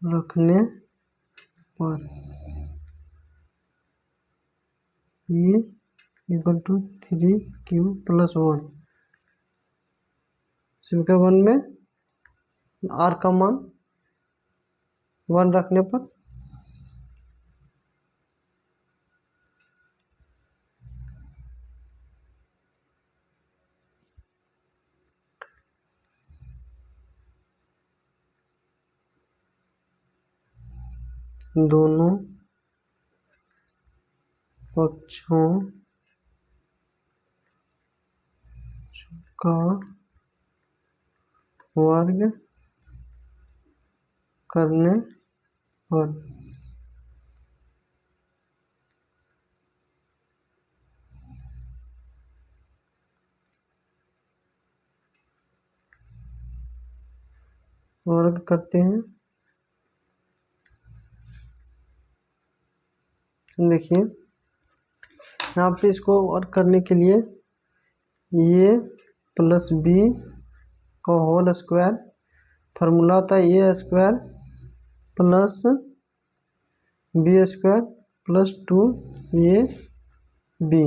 रखने पर ये = 3q + 1, समीकरण 1 में r का मान 1 रखने पर दोनों पक्षों का वर्ग करने पर वर्ग करते हैं। देखिए यहाँ पे इसको वर्ग करने के लिए ए प्लस बी का होल स्क्वायर, फार्मूला था A square plus B square plus 2 B,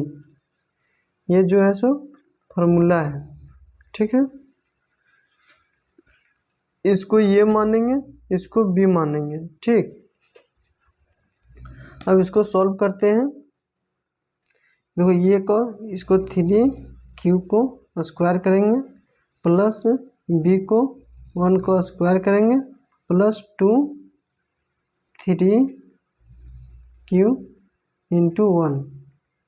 ये जो है सो फार्मूला है। ठीक है, इसको ये मानेंगे, इसको बी मानेंगे। ठीक, अब इसको सॉल्व करते हैं। देखो ये को इसको 3 को स्क्वायर करेंगे प्लस बी को 1 को स्क्वायर करेंगे प्लस 3 इंटू 1।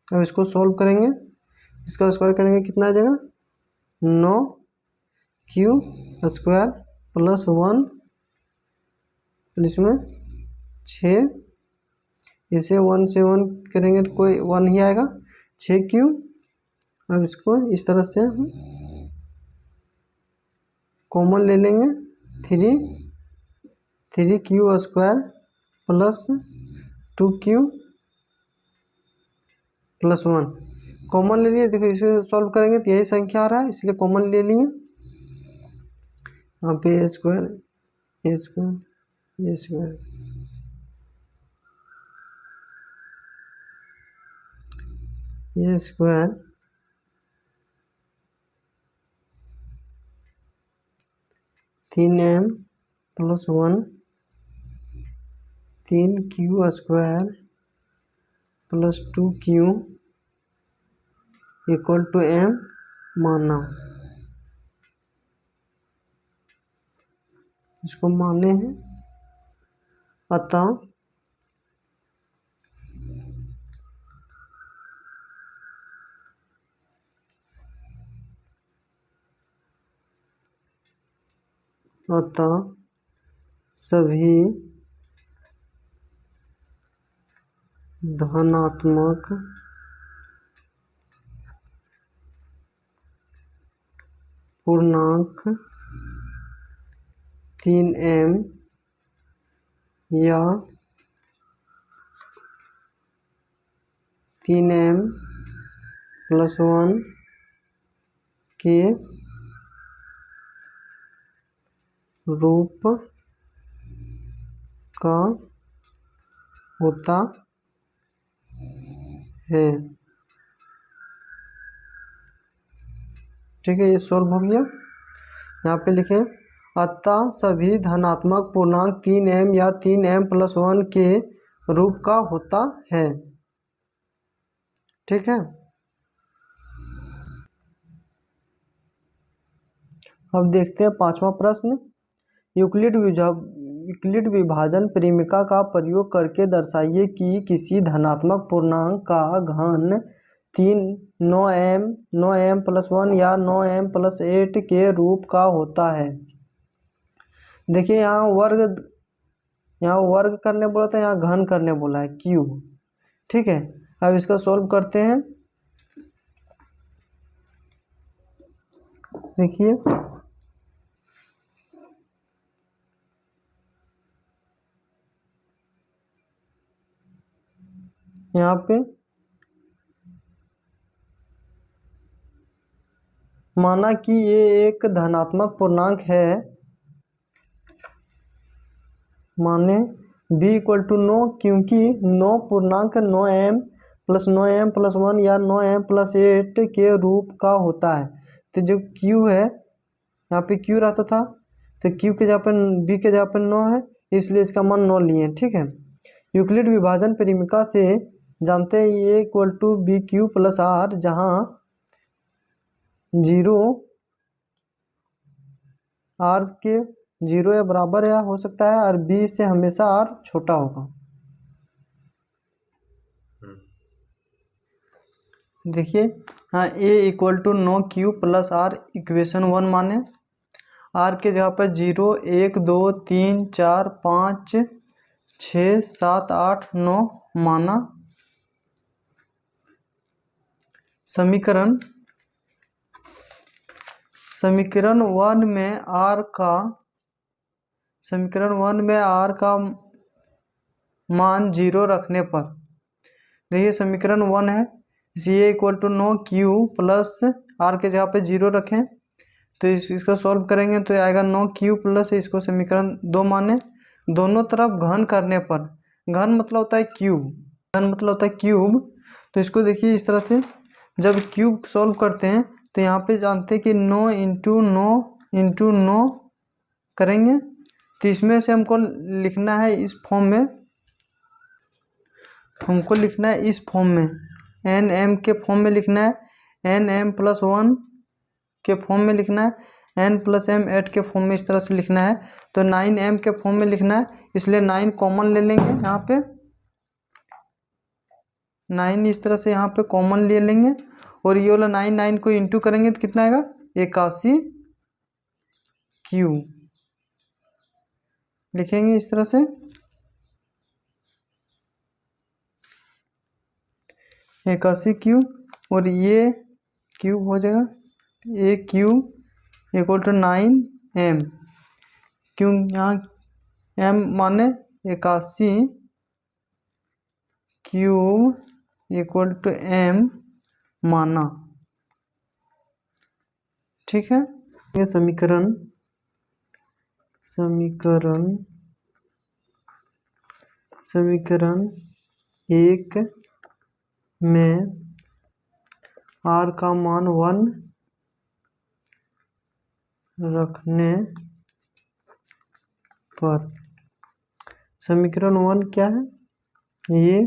अब इसको सॉल्व करेंगे, इसका स्क्वायर करेंगे कितना आ जाएगा 9 स्क्वायर प्लस 1, इसमें 6, इसे 1 से 1 करेंगे तो कोई 1 ही आएगा, 6 अब इसको इस तरह से कॉमन ले लेंगे, 3 स्क्वायर प्लस 2 प्लस 1 कॉमन ले लिए। देखो इसे सॉल्व करेंगे तो यही संख्या आ रहा है, इसलिए कॉमन ले लिए। यहाँ पे A square A square 3m plus 1 3q square plus 2q equal to m माना। इसको माने हैं, अतः सभी धनात्मक पूर्णांक 3m या 3m प्लस 1 के रूप का होता है। ठीक है, ये सॉल्व हो गया। यहाँ पे लिखें अतः सभी धनात्मक पूर्णांक 3m या 3m प्लस 1 के रूप का होता है। ठीक है, अब देखते हैं 5वां प्रश्न। यूक्लिड विभाजन परिमिका का प्रयोग करके दर्शाइए कि किसी धनात्मक पूर्णांक का घन 9m प्लस 1 या 9m प्लस 8 के रूप का होता है। देखिए यहाँ वर्ग करने बोला था, यहाँ घन करने बोला है, क्यूब। ठीक है, अब इसका सॉल्व करते हैं। देखिए यहाँ पे माना कि ये एक धनात्मक पूर्णांक है, माने b इक्वल टू 9, क्योंकि 9 पूर्णांक 9m प्लस 1 या 9m प्लस 8 के रूप का होता है। तो जो q है, यहाँ पे q रहता था, तो q के जगह पर b के जगह पर 9 है, इसलिए इसका मान 9 लिए। ठीक है, यूक्लिड विभाजन परिमिका से जानते हैं ये equal to BQ plus R, जहाँ 0 R के 0 या बराबर या हो सकता है, और B से हमेशा R छोटा होगा। देखिए हाँ, A equal to 9Q plus R equation 1 माने, R के जगह पर 0 1 2 3 4 5 6 7 8 9 माना। समीकरण 1 में R का समीकरण 1 में r का मान 0 रखने पर, देखिए समीकरण 1 है, ये equal to 9q plus r के जगह पे 0 रखें तो इसको सॉल्व करेंगे तो आएगा 9q प्लस, इसको समीकरण 2 माने, दोनों तरफ घन करने पर, घन मतलब होता है क्यूब, घन मतलब होता है क्यूब, तो इसको देखिए इस तरह से जब क्यूब सॉल्व करते हैं तो यहाँ पे जानते हैं कि 9 इंटू 9 करेंगे तो इसमें से हमको लिखना है इस फॉर्म में, हमको लिखना है इस फॉर्म में, एन एम के फॉर्म में लिखना है, एन एम प्लस 1 के फॉर्म में लिखना है, एन प्लस एम 8 के फॉर्म में इस तरह से लिखना है, तो 9m के फॉर्म में लिखना है, इसलिए 9 कॉमन ले लेंगे यहाँ पे, 9 इस तरह से यहाँ पे कॉमन ले लेंगे और ये वाला 9 को इंटू करेंगे तो कितना आएगा 81q लिखेंगे इस तरह से, 81q और ये क्यूब हो जाएगा, ए क्यूब इक्वल टू 9m, क्यों यहाँ m माने 81 क्यूब इक्वल टू m माना, ठीक है। ये समीकरण 1 में r का मान 1 रखने पर, समीकरण 1 क्या है, ये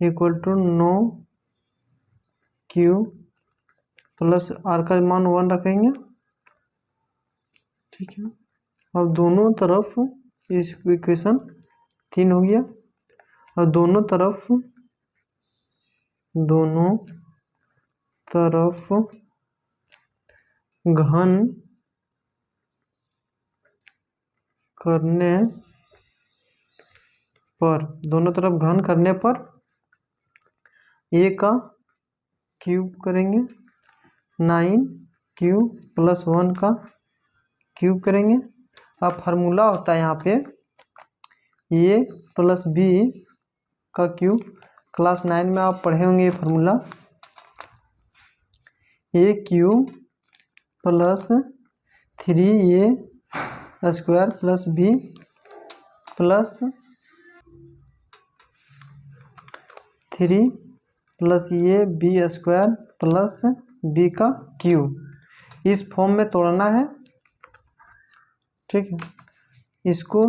equal to 9q plus r का मान 1 रखेंगे, ठीक है। अब दोनों तरफ इस इक्वेशन 3 हो गया, और दोनों तरफ घन करने पर, दोनों तरफ घन करने पर a का क्यूब करेंगे, 9q प्लस 1 का क्यूब करेंगे। अब फार्मूला होता है यहाँ पे a प्लस b का क्यूब, क्लास 9 में आप पढ़े होंगे ये formula, a cube plus 3a square plus b plus 3 plus ये बी स्क्वायर प्लस बी का क्यूब, इस फॉर्म में तोड़ना है, ठीक है। इसको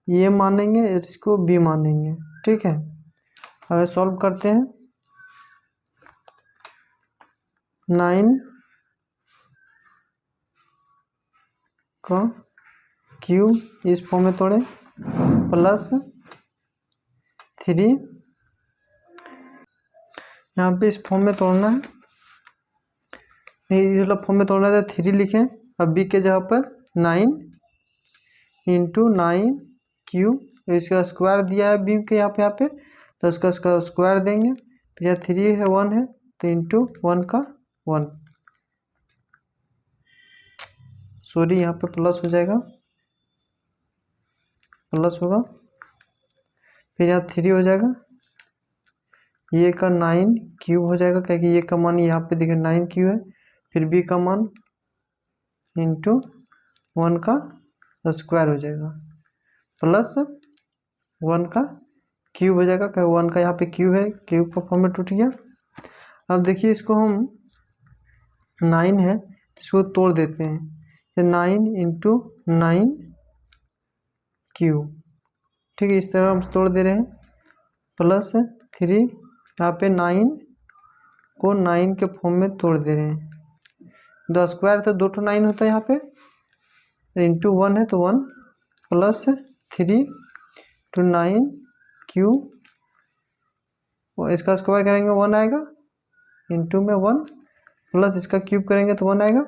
ये मानेंगे, इसको बी मानेंगे, ठीक है। अब सॉल्व करते हैं, 9 का क्यूब इस फॉर्म में तोड़े प्लस 3, यहाँ पे इस फॉर्म में तोड़ना है, इस फॉर्म में तोड़ना है तो 3 लिखें, अब बी के जगह पर 9 इंटू 9q, इसका स्क्वायर दिया है बी के यहाँ पे तो इसका स्क्वायर देंगे, तो यहाँ 3 है 1 है तो इंटू 1 का 1, सॉरी यहाँ पे प्लस हो जाएगा, प्लस होगा, फिर यहाँ 3 हो जाएगा, ये का 9 क्यूब हो जाएगा, क्योंकि ये का मान यहाँ पे देखिए 9 क्यूब है, फिर बी का मान इंटू 1 का स्क्वायर हो जाएगा प्लस 1 का क्यूब हो जाएगा, क्योंकि 1 का यहाँ पे क्यूब है, क्यूब का फॉर्म में टूट गया। अब देखिए इसको हम 9 है इसको तोड़ देते हैं, ये 9 इंटू 9 क्यूब, ठीक है, इस तरह हम तोड़ दे रहे हैं, प्लस 3 यहाँ पे 9 को 9 के फॉर्म में तोड़ दे रहे हैं, 2 स्क्वायर तो 2 to 9 होता है यहाँ पे, इंटू 1 है तो 1 प्लस 3 to 9 क्यूब, और इसका स्क्वायर करेंगे 1 आएगा, इंटू में 1 प्लस इसका क्यूब करेंगे तो 1 आएगा।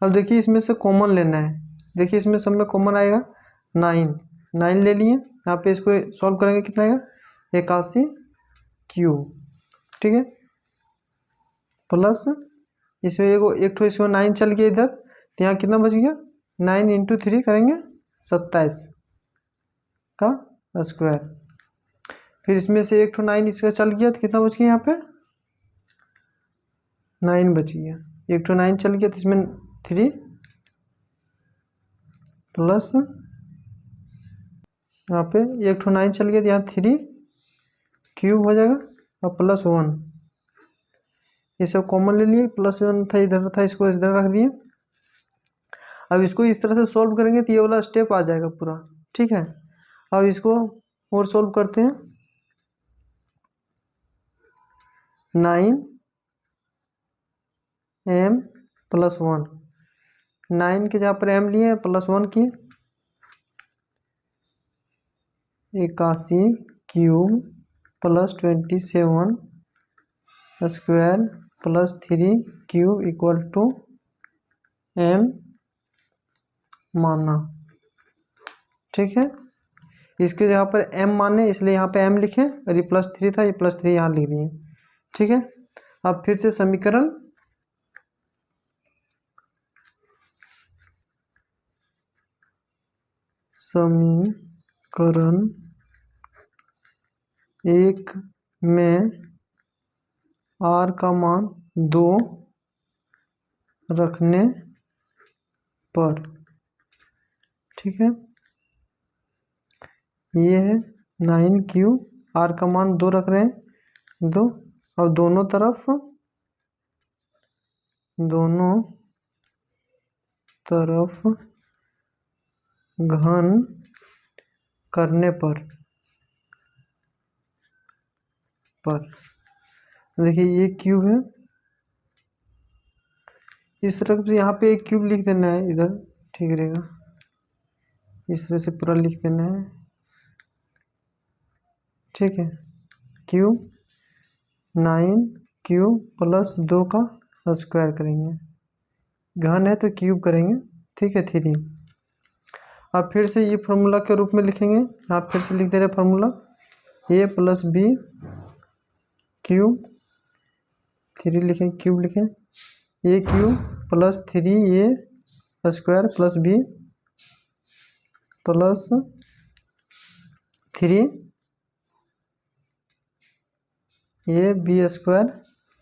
अब देखिए इसमें से कॉमन लेना है, देखिए इसमें सब में कॉमन आएगा 9 ले लिए, यहाँ पे इसको सॉल्व करेंगे कितना आएगा 81 क्यूब, ठीक है, प्लस इसमें एक ठो इसमें 9 चल गया इधर, तो यहाँ कितना बच गया 9 इंटू 3 करेंगे 27 का स्क्वायर। फिर इसमें से एक 9 इसका चल गया तो कितना बच गया यहाँ पे 9 बच गया। एक 9 चल गया तो इसमें 3 प्लस यहाँ पे एक 9 चल गया तो यहाँ 3 क्यूब हो जाएगा और प्लस 1 ये सब कॉमन ले लिए। प्लस 1 था इधर था, इसको इधर रख दिए। अब इसको इस तरह से सॉल्व करेंगे तो ये वाला स्टेप आ जाएगा पूरा, ठीक है। अब इसको और सॉल्व करते हैं। 9m प्लस 1, 9 के जहाँ पर m लिए प्लस 1 किए 81 cube plus 27 square plus 3 cube equal to m माना, ठीक है। इसके जगह पर m माने इसलिए यहाँ पे m लिखे और ये +3 था, ये +3 यहाँ लिख दिए, ठीक है। अब फिर से समीकरण एक में r का मान 2 रखने पर, ठीक है। ये है 9q, r का मान 2 रख रहे हैं 2, और दोनों तरफ घन करने पर देखिए ये क्यूब है, इस तरफ से यहाँ पे एक क्यूब लिख देना है इधर, ठीक रहेगा। इस तरह से पूरा लिख देना है, ठीक है। क्यूब 9q प्लस 2 का स्क्वायर करेंगे, घन है तो क्यूब करेंगे, ठीक है 3। अब फिर से ये फार्मूला के रूप में लिखेंगे, आप फिर से लिख दे रहे formula a plus B cube 3 लिखें, क्यूब लिखें a cube plus 3a square plus b plus 3 a b square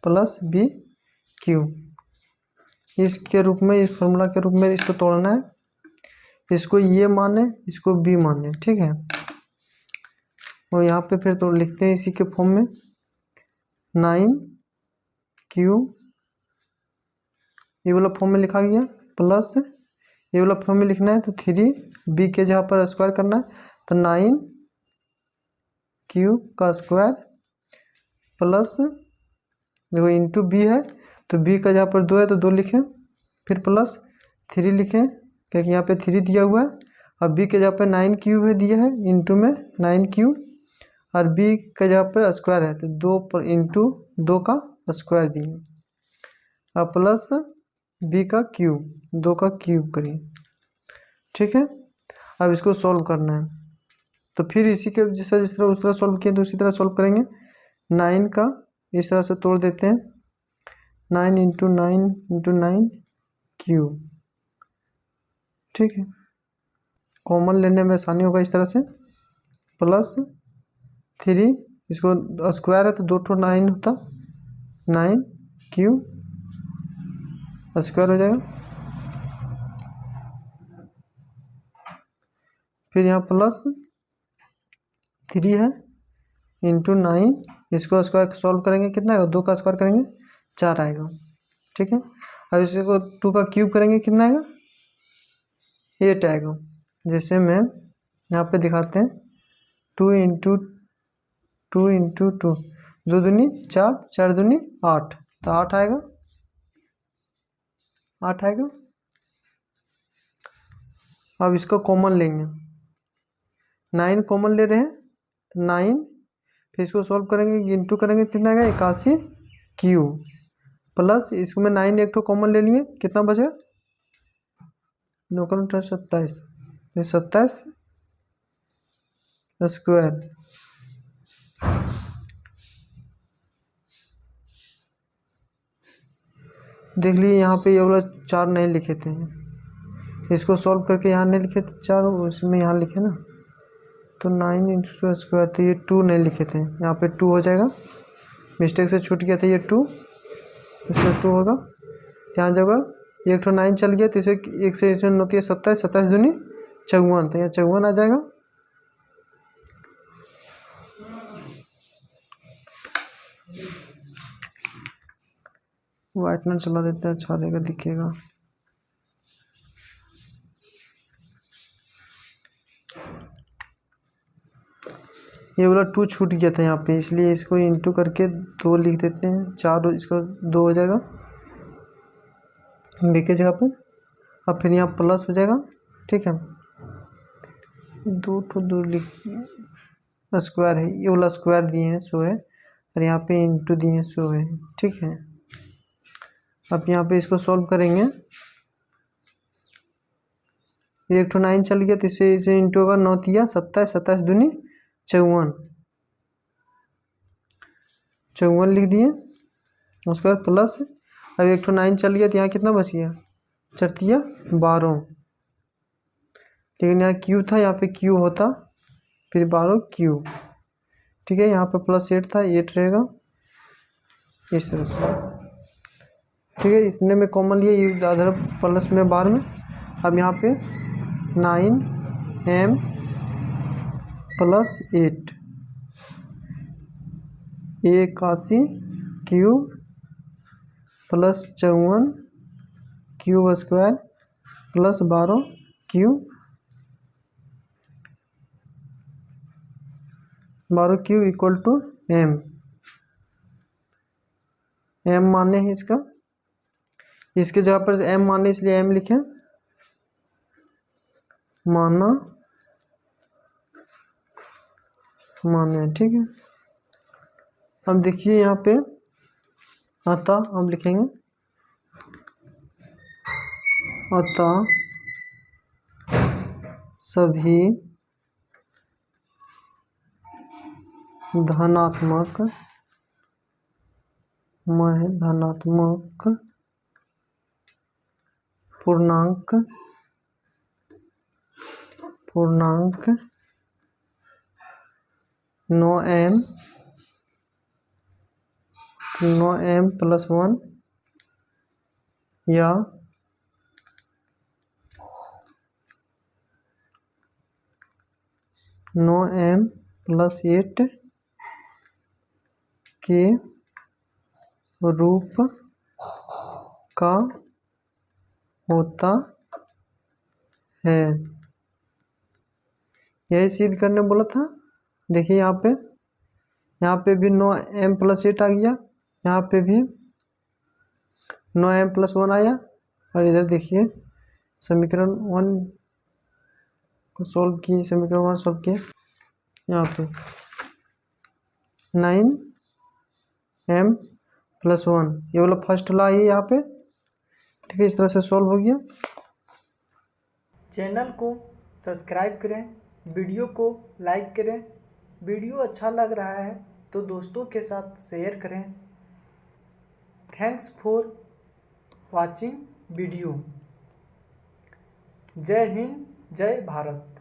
plus b cube. इसके रूप में, इस फार्मूला के रूप में इसको तोड़ना है, इसको ये माने इसको b माने, ठीक है। और यहाँ पे फिर तो लिखते हैं इसी के फॉर्म में 9q ये वाला फॉर्म में लिखा गया प्लस ये वाला फॉर्म में लिखना है तो 3b के जहाँ पर स्क्वायर करना है तो 9q का स्क्वायर प्लस देखो इंटू b है तो b का जहाँ पर 2 है तो 2 लिखें, फिर प्लस 3 लिखें क्योंकि यहाँ पे 3 दिया हुआ है, और b के जहाँ पर 9q है दिया है इंटू में 9q, और b का जहाँ पर स्क्वायर है तो 2 पर इंटू 2 का स्क्वायर दिए, और प्लस b का क्यूब 2 का क्यूब करिए, ठीक है। अब इसको सॉल्व करना है तो फिर इसी के जैसा जिस तरह उस तरह सॉल्व किए तो उसी तरह सॉल्व करेंगे। 9 का इस तरह से तोड़ देते हैं, 9 इंटू 9 क्यूब, ठीक है। कॉमन लेने में आसानी होगा इस तरह से, प्लस 3 इसको स्क्वायर है तो 2 9 होता 9 क्यूब स्क्वायर हो जाएगा, फिर यहाँ प्लस 3 है इंटू 9 इसको स्क्वायर सॉल्व करेंगे कितना आएगा 2 का स्क्वायर करेंगे 4 आएगा, ठीक है। अब इसको 2 का क्यूब करेंगे कितना आएगा 8 आएगा। जैसे मैं यहाँ पे दिखाते हैं 2 इंटू 2 इंटू 2 2 दूनी 4 4 दूनी 8 तो 8 आएगा, 8 आएगा। अब इसको कॉमन लेंगे, 9 कॉमन ले रहे हैं तो 9 फिर इसको सॉल्व करेंगे इंटू करेंगे कितना आएगा 81 क्यूब, प्लस इसमें 9 एक तो कॉमन ले लिए कितना बचेगा 9 का 27 27 स्क्वायर, देख लीजिए यहाँ पे ये वाला 4 नहीं लिखे थे इसको सॉल्व करके यहाँ नहीं लिखे थे 4, उसमें यहाँ लिखे ना, तो 9 इंटू स्क्वायर, तो ये 2 नहीं लिखे थे, यहाँ पे 2 हो जाएगा, मिस्टेक से छूट गया था ये 2, इसमें 2 होगा। यहाँ जगह 1 तो 9 चल गया, तो इसे 1 से 9 होती है 27, 27 दूनी 54, तो यहाँ 54 आ जाएगा। व्हाइटनर चला देते हैं, अच्छा रहेगा, दिखेगा। ये वाला 2 छूट गया था यहाँ पे, इसलिए इसको इंटू करके 2 लिख देते हैं, 4 इसका 2 हो जाएगा बी के जगह पे। अब फिर यहाँ प्लस हो जाएगा, ठीक है, 2 तो 2 लिख, स्क्वायर है, ये वाला स्क्वायर दिए हैं 100 है, और यहाँ पे इंटू दिए हैं 100 है, ठीक है। अब यहाँ पे इसको सॉल्व करेंगे, 1 तो 9 चल गया, तो इसे इंटू होगा 9 तिया 27, 27 दूनी 54, 54 लिख दिए, उसके बाद प्लस। अब 1 तो 9 चल गया, तो यहाँ कितना बच गया, 4 तिया 12, लेकिन यहाँ क्यू था, यहाँ पे क्यू होता, फिर 12 क्यू, ठीक है। यहाँ पे प्लस 8 था, 8 रहेगा इस तरह से, ठीक है। इसने में कॉमन लिया, ये अदर प्लस में बार में। अब यहाँ पे 9m plus 8 81 cube plus 54 cube square plus 12 cube, 12 cube equal to m माने है इसका, इसके जगह पर m माने इसलिए m लिखे, माना माने, ठीक है। अब देखिए यहाँ पे अतः हम लिखेंगे, अतः सभी धनात्मक पूर्णांक 9m प्लस 1 या 9m प्लस 8 के रूप का होता है, यही सिद्ध करने बोला था। देखिए यहाँ पे भी 9m प्लस 8 आ गया, यहाँ पे भी 9m प्लस 1 आया, और इधर देखिए समीकरण 1 को सॉल्व किए, समीकरण 1 सॉल्व किए, यहाँ पे 9m प्लस 1 ये वाला फर्स्ट ला है यहाँ पे, ठीक है। इस तरह से सॉल्व हो गया। चैनल को सब्सक्राइब करें, वीडियो को लाइक करें, वीडियो अच्छा लग रहा है तो दोस्तों के साथ शेयर करें। Thanks for watching video. जय हिंद, जय भारत।